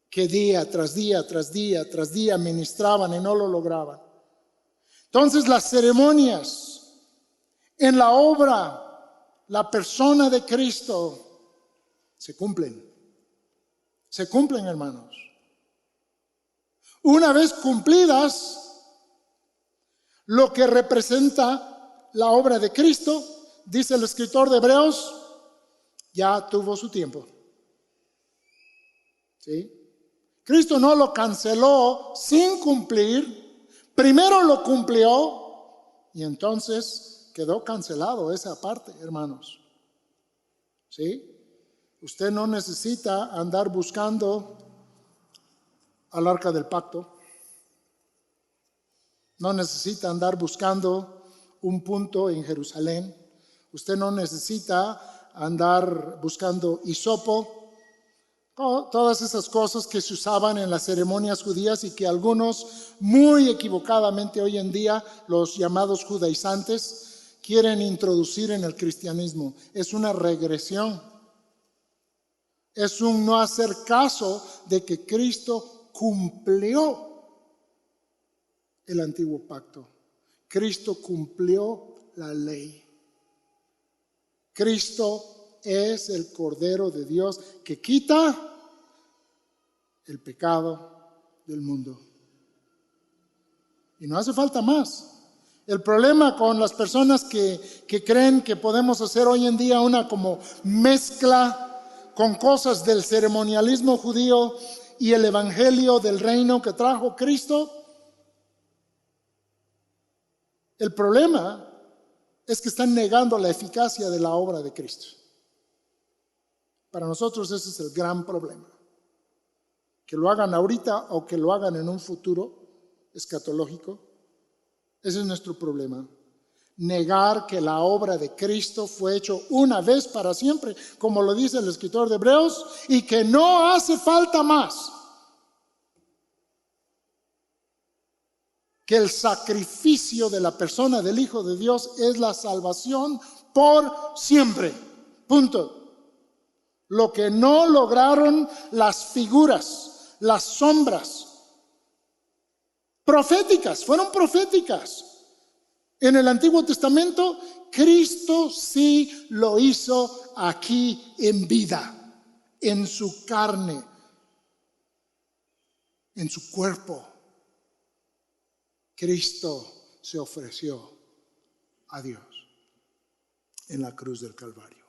que día tras día tras día tras día ministraban y no lo lograban. Entonces las ceremonias en la obra, la persona de Cristo, se cumplen, hermanos. Una vez cumplidas, lo que representa la obra de Cristo, dice el escritor de Hebreos, ya tuvo su tiempo. ¿Sí? Cristo no lo canceló sin cumplir, primero lo cumplió y entonces quedó cancelado esa parte, hermanos. ¿Sí? Usted no necesita andar buscando al arca del pacto. No necesita andar buscando un punto en Jerusalén. Usted no necesita andar buscando hisopo. Todas esas cosas que se usaban en las ceremonias judías y que algunos muy equivocadamente hoy en día, los llamados judaizantes, quieren introducir en el cristianismo. Es una regresión. Es un no hacer caso de que Cristo cumplió el antiguo pacto. Cristo cumplió la ley. Cristo es el Cordero de Dios que quita el pecado del mundo. Y no hace falta más. El problema con las personas que creen que podemos hacer hoy en día una como mezcla con cosas del ceremonialismo judío y el evangelio del reino que trajo Cristo, el problema es que están negando la eficacia de la obra de Cristo. Para nosotros ese es el gran problema. Que lo hagan ahorita o que lo hagan en un futuro escatológico, ese es nuestro problema. Negar que la obra de Cristo fue hecho una vez para siempre, como lo dice el escritor de Hebreos, y que no hace falta más. Que el sacrificio de la persona del Hijo de Dios es la salvación por siempre. Punto. Lo que no lograron las figuras, las sombras proféticas, fueron proféticas. En el Antiguo Testamento, Cristo sí lo hizo aquí en vida, en su carne, en su cuerpo. Cristo se ofreció a Dios en la cruz del Calvario.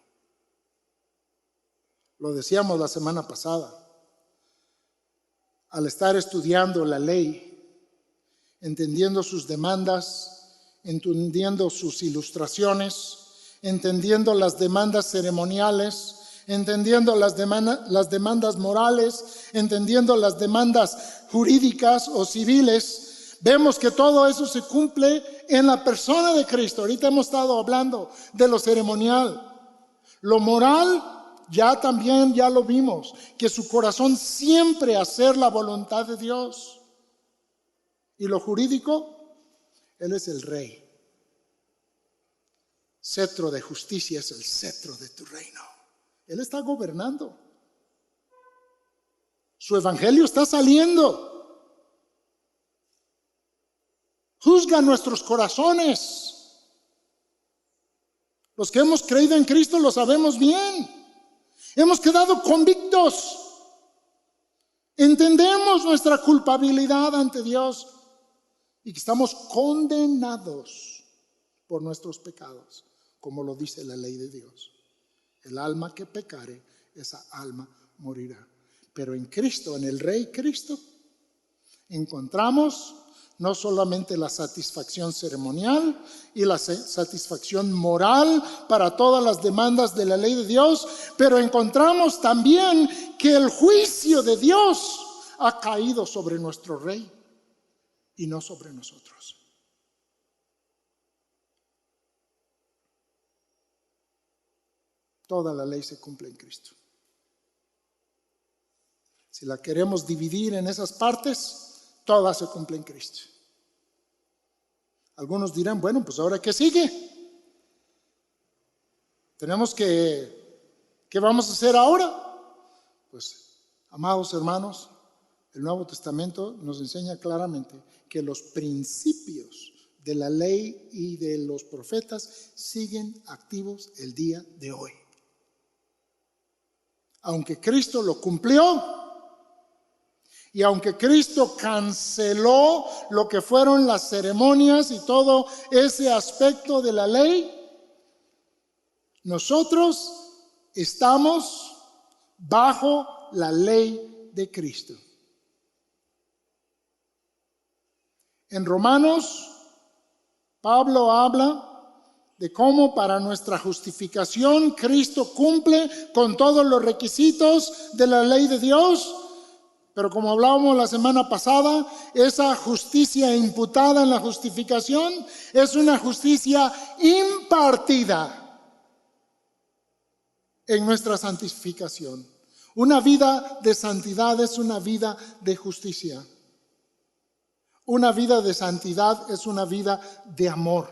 Lo decíamos la semana pasada. al estar estudiando la ley, entendiendo sus demandas, entendiendo sus ilustraciones, entendiendo las demandas ceremoniales, entendiendo las demandas morales, entendiendo las demandas jurídicas o civiles, vemos que todo eso se cumple en la persona de Cristo. Ahorita hemos estado hablando de lo ceremonial. Lo moral, ya lo vimos, que su corazón siempre hacer la voluntad de Dios. Y lo jurídico, Él es el rey. Cetro de justicia es el cetro de tu reino. Él está gobernando. Su evangelio está saliendo. Juzga nuestros corazones. Los que hemos creído en Cristo lo sabemos bien. Hemos quedado convictos. Entendemos nuestra culpabilidad ante Dios y que estamos condenados por nuestros pecados, como lo dice la ley de Dios. El alma que pecare, esa alma morirá. Pero en Cristo, en el Rey Cristo, encontramos no solamente la satisfacción ceremonial y la satisfacción moral para todas las demandas de la ley de Dios, pero encontramos también que el juicio de Dios ha caído sobre nuestro Rey y no sobre nosotros. Toda la ley se cumple en Cristo. Si la queremos dividir en esas partes, toda se cumple en Cristo. Algunos dirán, bueno, pues ahora ¿qué sigue? Tenemos ¿qué vamos a hacer ahora? Pues, amados hermanos, el Nuevo Testamento nos enseña claramente que los principios de la ley y de los profetas siguen activos el día de hoy. Aunque Cristo lo cumplió, y aunque Cristo canceló lo que fueron las ceremonias y todo ese aspecto de la ley, nosotros estamos bajo la ley de Cristo. En Romanos, Pablo habla de cómo para nuestra justificación Cristo cumple con todos los requisitos de la ley de Dios. Pero como hablábamos la semana pasada, esa justicia imputada en la justificación es una justicia impartida en nuestra santificación. Una vida de santidad es una vida de justicia. Una vida de santidad es una vida de amor.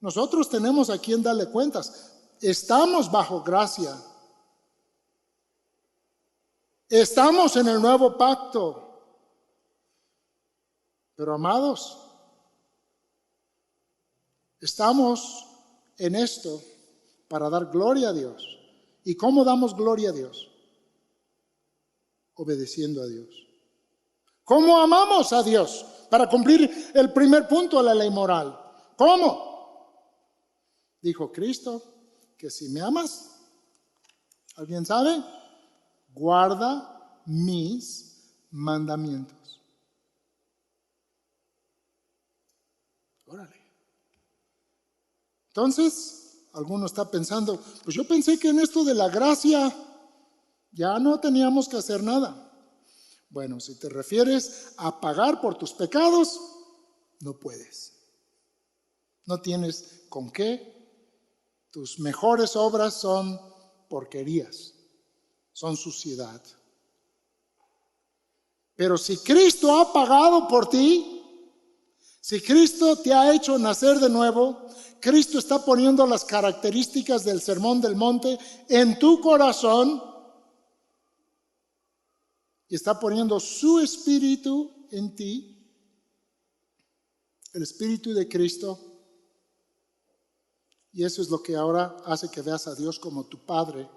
Nosotros tenemos a quien darle cuentas. Estamos bajo gracia. Estamos en el nuevo pacto. Pero amados, estamos en esto para dar gloria a Dios. ¿Y cómo damos gloria a Dios? Obedeciendo a Dios. ¿Cómo amamos a Dios? Para cumplir el primer punto de la ley moral. ¿Cómo? Dijo Cristo que si me amas, ¿alguien sabe? Guarda mis mandamientos. Órale. Entonces, alguno está pensando, pues yo pensé que en esto de la gracia ya no teníamos que hacer nada. Bueno, si te refieres a pagar por tus pecados, no puedes. No tienes con qué. Tus mejores obras son porquerías. Son suciedad. Pero si Cristo ha pagado por ti, si Cristo te ha hecho nacer de nuevo, Cristo está poniendo las características del Sermón del Monte en tu corazón y está poniendo su espíritu en ti, el espíritu de Cristo, y eso es lo que ahora hace que veas a Dios como tu Padre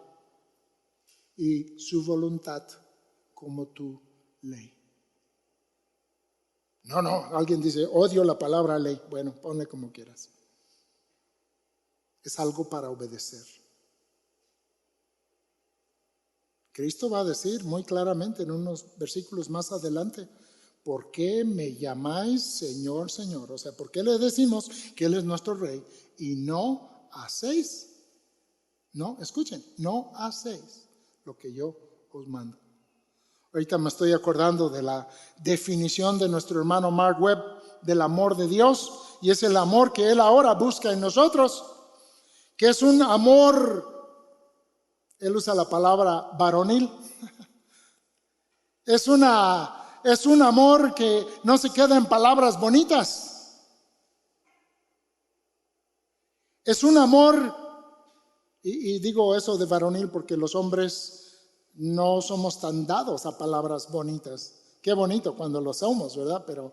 y su voluntad como tu ley. No, alguien dice, odio la palabra ley. Bueno, ponle como quieras. Es algo para obedecer. Cristo va a decir muy claramente en unos versículos más adelante, ¿por qué me llamáis Señor, Señor? O sea, ¿por qué le decimos que Él es nuestro Rey y no hacéis? No, escuchen, no hacéis lo que yo os mando. Ahorita me estoy acordando de la definición de nuestro hermano Mark Webb del amor de Dios, y es el amor que Él ahora busca en nosotros, que es un amor, Él usa la palabra varonil, es un amor que no se queda en palabras bonitas, es un amor, y digo eso de varonil porque los hombres no somos tan dados a palabras bonitas. Qué bonito cuando lo somos, ¿verdad? Pero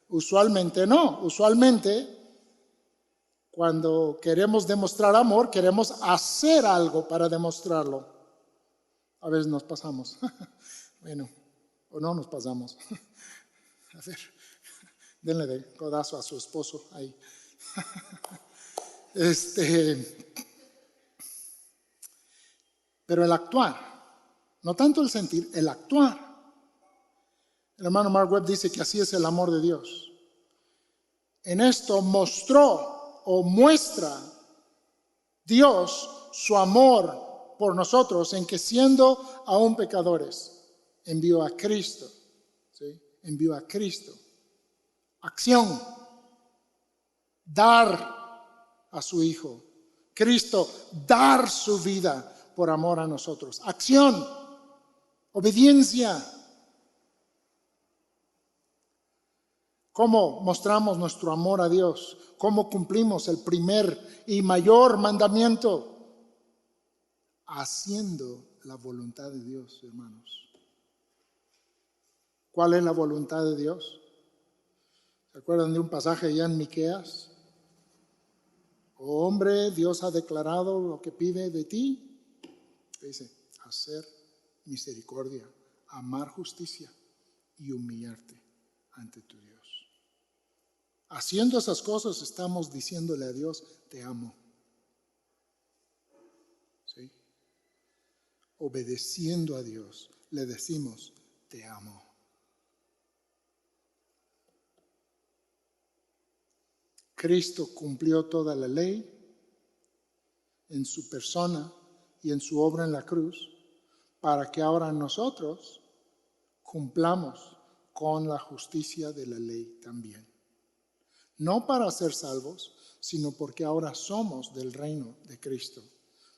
usualmente no. Usualmente, cuando queremos demostrar amor, queremos hacer algo para demostrarlo. A veces nos pasamos. Bueno, o no nos pasamos. A ver, denle de codazo a su esposo ahí. Pero el actuar. No tanto el sentir, el actuar. El hermano Mark Webb dice que así es el amor de Dios. En esto mostró o muestra Dios su amor por nosotros en que siendo aún pecadores, envió a Cristo. ¿Sí? Envió a Cristo. Acción. Dar a su Hijo. Cristo dar su vida por amor a nosotros. Acción. Obediencia. ¿Cómo mostramos nuestro amor a Dios? ¿Cómo cumplimos el primer y mayor mandamiento? Haciendo la voluntad de Dios, hermanos. ¿Cuál es la voluntad de Dios? ¿Se acuerdan de un pasaje allá en Miqueas? Oh hombre, Dios ha declarado lo que pide de ti. Dice, hacer misericordia, amar justicia y humillarte ante tu Dios. Haciendo esas cosas estamos diciéndole a Dios, te amo. ¿Sí? Obedeciendo a Dios, le decimos, te amo. Cristo cumplió toda la ley en su persona y en su obra en la cruz, para que ahora nosotros cumplamos con la justicia de la ley también. No para ser salvos, sino porque ahora somos del reino de Cristo,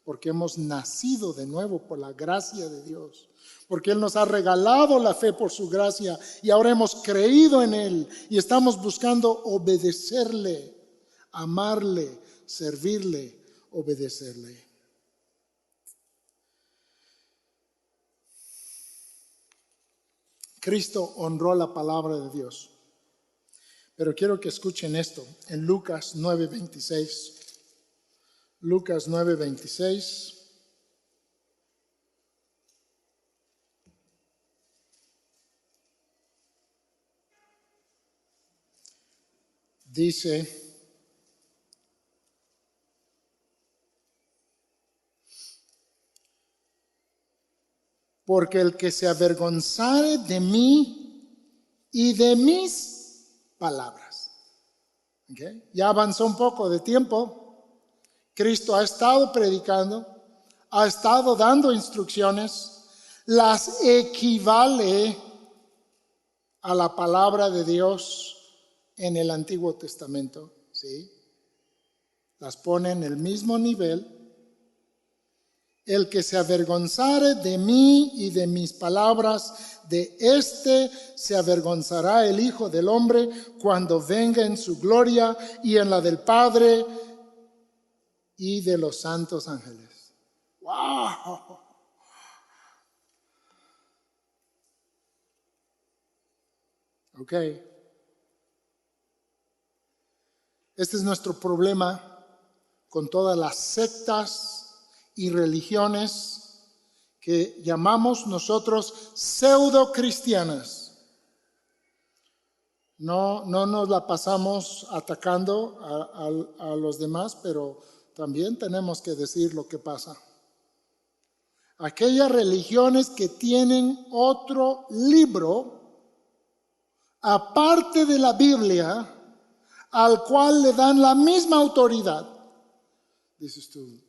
porque hemos nacido de nuevo por la gracia de Dios, porque Él nos ha regalado la fe por su gracia y ahora hemos creído en Él y estamos buscando obedecerle, amarle, servirle, obedecerle. Cristo honró la palabra de Dios. Pero quiero que escuchen esto en Lucas 9:26. Lucas 9:26. Dice, porque el que se avergonzare de mí y de mis palabras. ¿Okay? Ya avanzó un poco de tiempo. Cristo ha estado predicando, ha estado dando instrucciones, las equivale a la palabra de Dios en el Antiguo Testamento, ¿sí? Las pone en el mismo nivel. El que se avergonzare de mí y de mis palabras, de éste se avergonzará el Hijo del Hombre cuando venga en su gloria y en la del Padre y de los santos ángeles. ¡Wow! Ok. Este es nuestro problema con todas las sectas y religiones que llamamos nosotros pseudo cristianas. No nos la pasamos atacando a los demás, pero también tenemos que decir lo que pasa. aquellas religiones que tienen otro libro aparte de la Biblia al cual le dan la misma autoridad. Dices tú,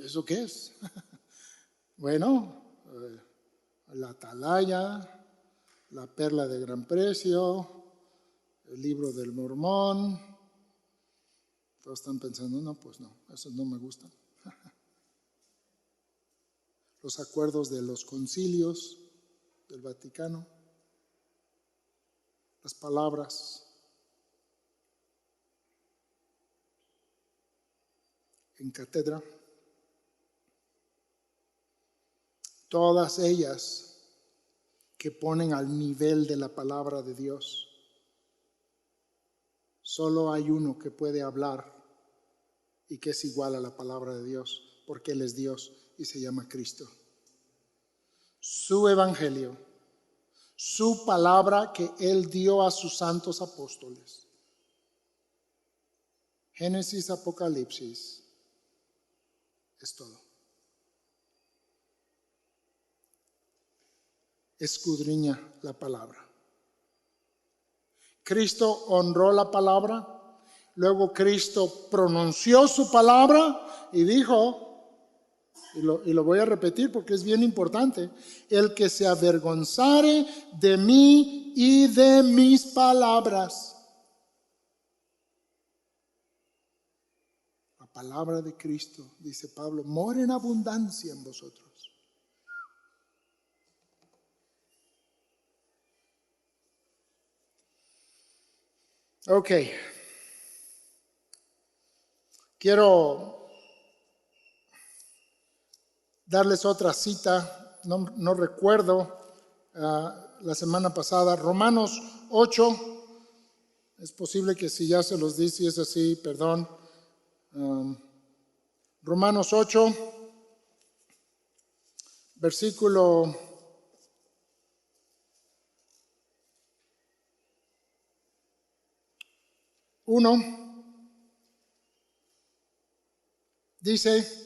¿eso qué es? Bueno, la Atalaya, la Perla de Gran Precio, el Libro del Mormón. Todos están pensando, no, pues no, esos no me gustan. Los acuerdos de los concilios del Vaticano, las palabras en cátedra, todas ellas que ponen al nivel de la palabra de Dios. Solo hay uno que puede hablar y que es igual a la palabra de Dios, porque Él es Dios y se llama Cristo. Su evangelio, su palabra que Él dio a sus santos apóstoles. Génesis, Apocalipsis, es todo. Escudriña la palabra. Cristo honró la palabra, luego Cristo pronunció su palabra y dijo, y lo voy a repetir porque es bien importante, el que se avergonzare de mí y de mis palabras. La palabra de Cristo, dice Pablo, mora en abundancia en vosotros. Ok. Quiero darles otra cita, no recuerdo, la semana pasada, Romanos 8, es posible que si ya se los di, si es así, perdón. Romanos 8, versículo 1, dice: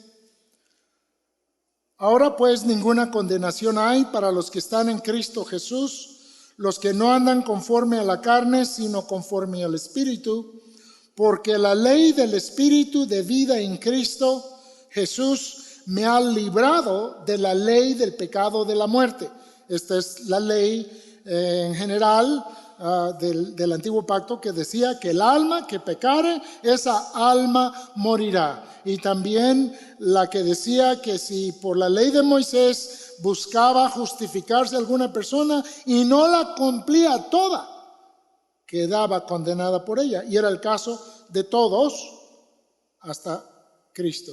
ahora pues ninguna condenación hay para los que están en Cristo Jesús, los que no andan conforme a la carne, sino conforme al Espíritu, porque la ley del Espíritu de vida en Cristo Jesús me ha librado de la ley del pecado de la muerte. Esta es la ley en general del antiguo pacto, que decía que el alma que pecare, esa alma morirá. Y también la que decía que si por la ley de Moisés buscaba justificarse alguna persona y no la cumplía toda, quedaba condenada por ella. Y era el caso de todos hasta Cristo,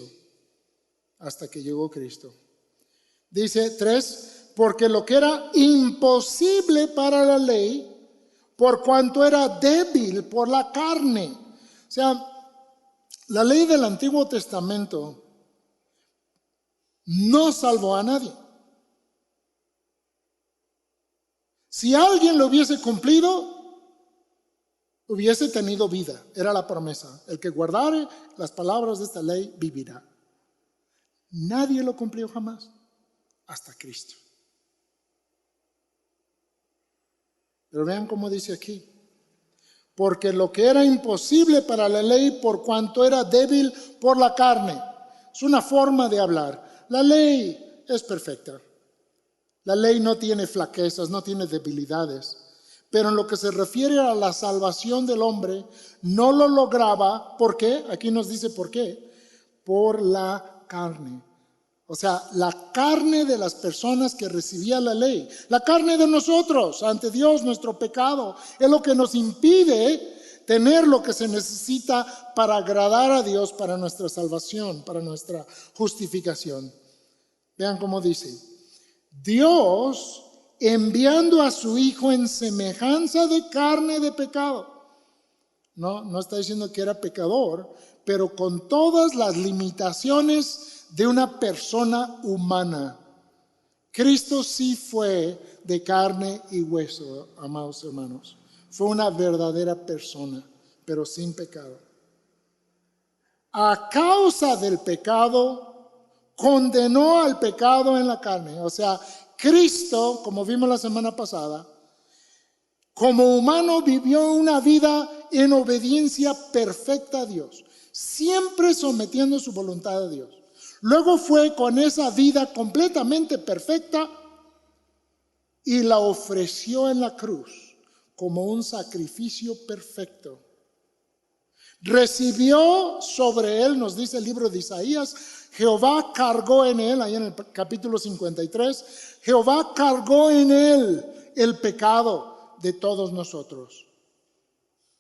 hasta que llegó Cristo. Dice 3, porque lo que era imposible para la ley, por cuanto era débil por la carne. O sea, la ley del Antiguo Testamento no salvó a nadie. Si alguien lo hubiese cumplido, hubiese tenido vida. Era la promesa. El que guardare las palabras de esta ley vivirá. Nadie lo cumplió jamás, hasta Cristo. Pero vean cómo dice aquí: porque lo que era imposible para la ley, por cuanto era débil por la carne. Es una forma de hablar. La ley es perfecta. La ley no tiene flaquezas, no tiene debilidades. Pero en lo que se refiere a la salvación del hombre, no lo lograba. ¿Por qué? Aquí nos dice por qué. Por la carne. O sea, la carne de las personas que recibían la ley. La carne de nosotros ante Dios, nuestro pecado, es lo que nos impide tener lo que se necesita para agradar a Dios, para nuestra salvación, para nuestra justificación. Vean cómo dice: Dios, enviando a su Hijo en semejanza de carne de pecado. No está diciendo que era pecador, pero con todas las limitaciones de una persona humana. Cristo sí fue de carne y hueso, amados hermanos. Fue una verdadera persona, pero sin pecado. A causa del pecado, condenó al pecado en la carne. O sea, Cristo, como vimos la semana pasada, como humano vivió una vida en obediencia perfecta a Dios, siempre sometiendo su voluntad a Dios. Luego fue con esa vida completamente perfecta y la ofreció en la cruz como un sacrificio perfecto. Recibió sobre él, nos dice el libro de Isaías, Jehová cargó en él, ahí en el capítulo 53, Jehová cargó en él el pecado de todos nosotros.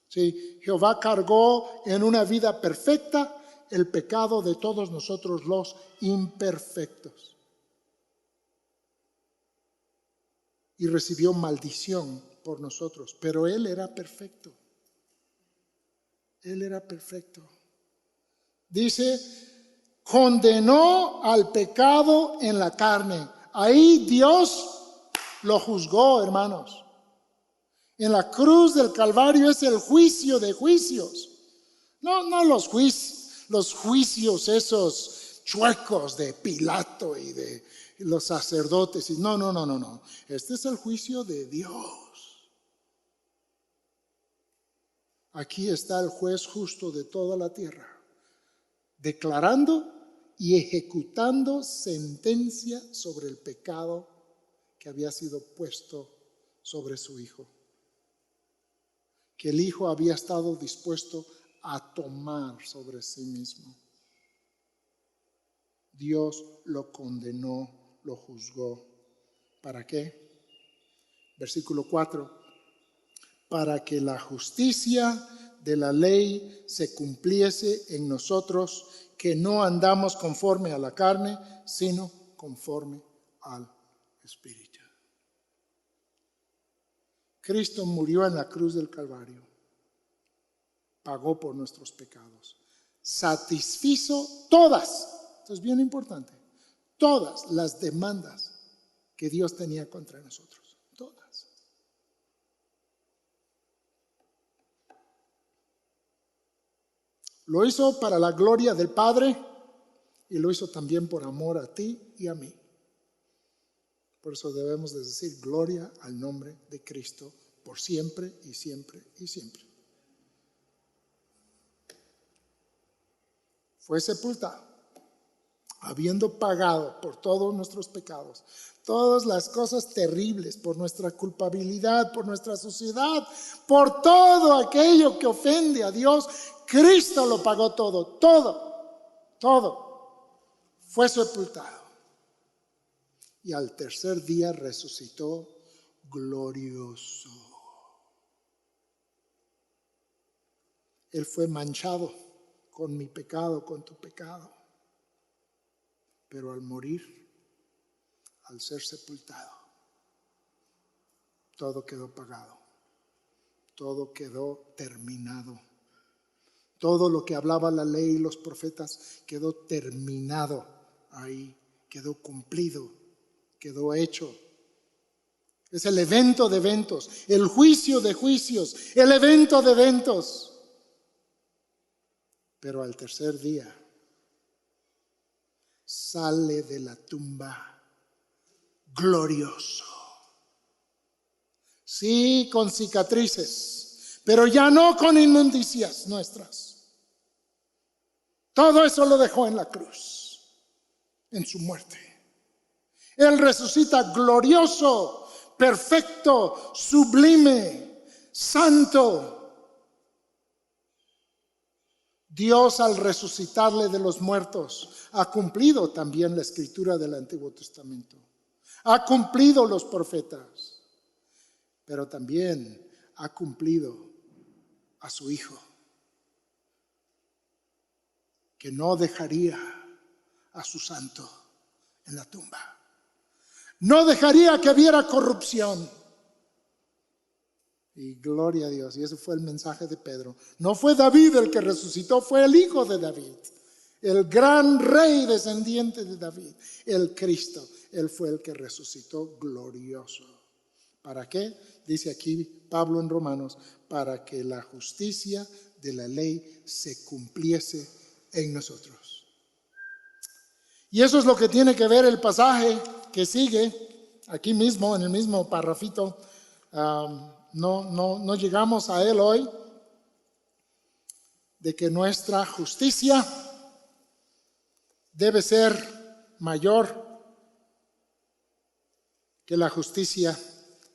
Sí, Jehová cargó en una vida perfecta el pecado de todos nosotros los imperfectos. Y recibió maldición por nosotros, pero él era perfecto. Él era perfecto. Dice, condenó al pecado en la carne. Ahí Dios lo juzgó, hermanos. En la cruz del Calvario es el juicio de juicios. No los juicios esos chuecos de Pilato y de los sacerdotes. No. Este es el juicio de Dios. Aquí está el juez justo de toda la tierra, declarando y ejecutando sentencia sobre el pecado que había sido puesto sobre su Hijo, que el Hijo había estado dispuesto a tomar sobre sí mismo. Dios lo condenó, lo juzgó. ¿Para qué? Versículo 4. Para que la justicia de la ley se cumpliese en nosotros, que no andamos conforme a la carne, sino conforme al Espíritu. Cristo murió en la cruz del Calvario, pagó por nuestros pecados, satisfizo todas, esto es bien importante, todas las demandas que Dios tenía contra nosotros, todas. Lo hizo para la gloria del Padre y lo hizo también por amor a ti y a mí. Por eso debemos de decir gloria al nombre de Cristo por siempre y siempre y siempre. Fue sepultado, habiendo pagado por todos nuestros pecados, todas las cosas terribles, por nuestra culpabilidad, por nuestra suciedad, por todo aquello que ofende a Dios. Cristo lo pagó todo. Fue sepultado. Y al tercer día resucitó glorioso. Él fue manchado con mi pecado, con tu pecado. Pero al morir, al ser sepultado, todo quedó pagado. Todo quedó terminado. Todo lo que hablaba la ley y los profetas quedó terminado ahí, quedó cumplido, quedó hecho. Es el evento de eventos, el juicio de juicios, el evento de eventos. Pero al tercer día sale de la tumba glorioso. Sí, con cicatrices, pero ya no con inmundicias nuestras. Todo eso lo dejó en la cruz, en su muerte. Él resucita glorioso, perfecto, sublime, santo. Dios, al resucitarle de los muertos, ha cumplido también la escritura del Antiguo Testamento. Ha cumplido los profetas, pero también ha cumplido a su Hijo, que no dejaría a su santo en la tumba. No dejaría que hubiera corrupción. Y gloria a Dios. Y ese fue el mensaje de Pedro. No fue David el que resucitó, fue el hijo de David. El gran rey descendiente de David. El Cristo. Él fue el que resucitó glorioso. ¿Para qué? Dice aquí Pablo en Romanos. Para que la justicia de la ley se cumpliese en nosotros. Y eso es lo que tiene que ver el pasaje que sigue, aquí mismo, en el mismo parrafito. No llegamos a él hoy, de que nuestra justicia debe ser mayor que la justicia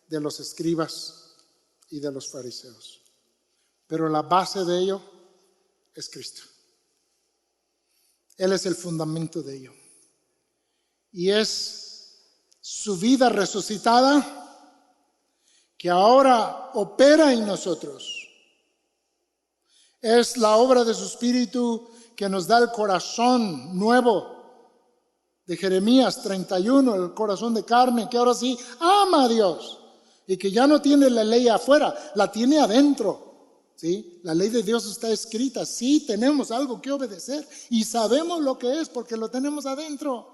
de los escribas y de los fariseos. Pero la base de ello es Cristo. Él es el fundamento de ello. Y es su vida resucitada que ahora opera en nosotros. Es la obra de su Espíritu que nos da el corazón nuevo de Jeremías 31, el corazón de carne, que ahora sí ama a Dios y que ya no tiene la ley afuera, la tiene adentro. ¿Sí? La ley de Dios está escrita, sí tenemos algo que obedecer y sabemos lo que es porque lo tenemos adentro.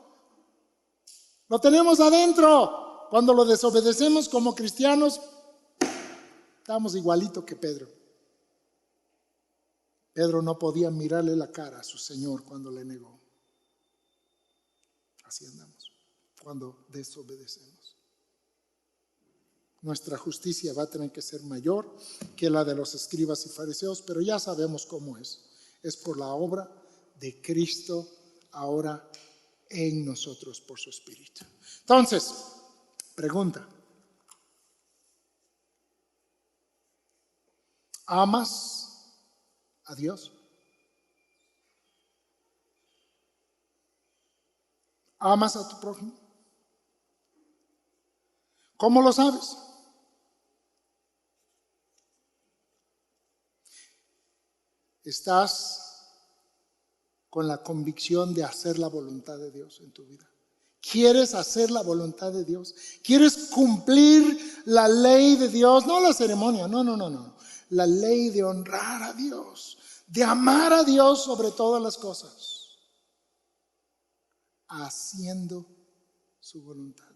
Lo tenemos adentro. Cuando lo desobedecemos como cristianos, estamos igualito que Pedro. Pedro no podía mirarle la cara a su Señor cuando le negó. Así andamos cuando desobedecemos. Nuestra justicia va a tener que ser mayor que la de los escribas y fariseos, pero ya sabemos cómo es. Es por la obra de Cristo ahora en nosotros por su Espíritu. Entonces, pregunta. ¿Amas a Dios? ¿Amas a tu prójimo? ¿Cómo lo sabes? ¿Estás con la convicción de hacer la voluntad de Dios en tu vida? ¿Quieres hacer la voluntad de Dios? ¿Quieres cumplir la ley de Dios? No la ceremonia, no. La ley de honrar a Dios, de amar a Dios sobre todas las cosas, haciendo su voluntad.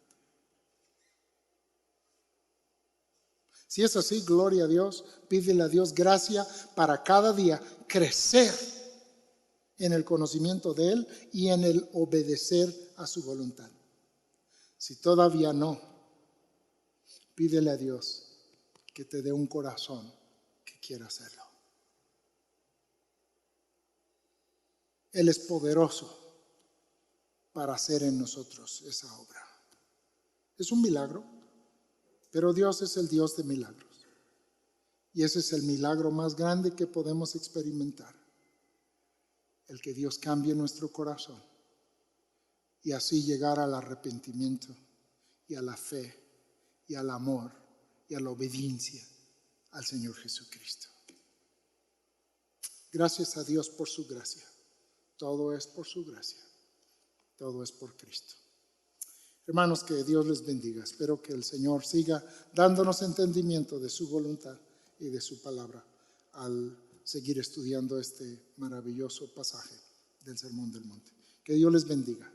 Si es así, gloria a Dios, pídele a Dios gracia para cada día crecer en el conocimiento de Él y en el obedecer a su voluntad. Si todavía no, pídele a Dios que te dé un corazón que quiera hacerlo. Él es poderoso para hacer en nosotros esa obra. Es un milagro, pero Dios es el Dios de milagros. Y ese es el milagro más grande que podemos experimentar. El que Dios cambie nuestro corazón y así llegar al arrepentimiento y a la fe y al amor y a la obediencia al Señor Jesucristo. Gracias a Dios por su gracia. Todo es por su gracia. Todo es por Cristo. Hermanos, que Dios les bendiga. Espero que el Señor siga dándonos entendimiento de su voluntad y de su palabra al seguir estudiando este maravilloso pasaje del Sermón del Monte. Que Dios les bendiga.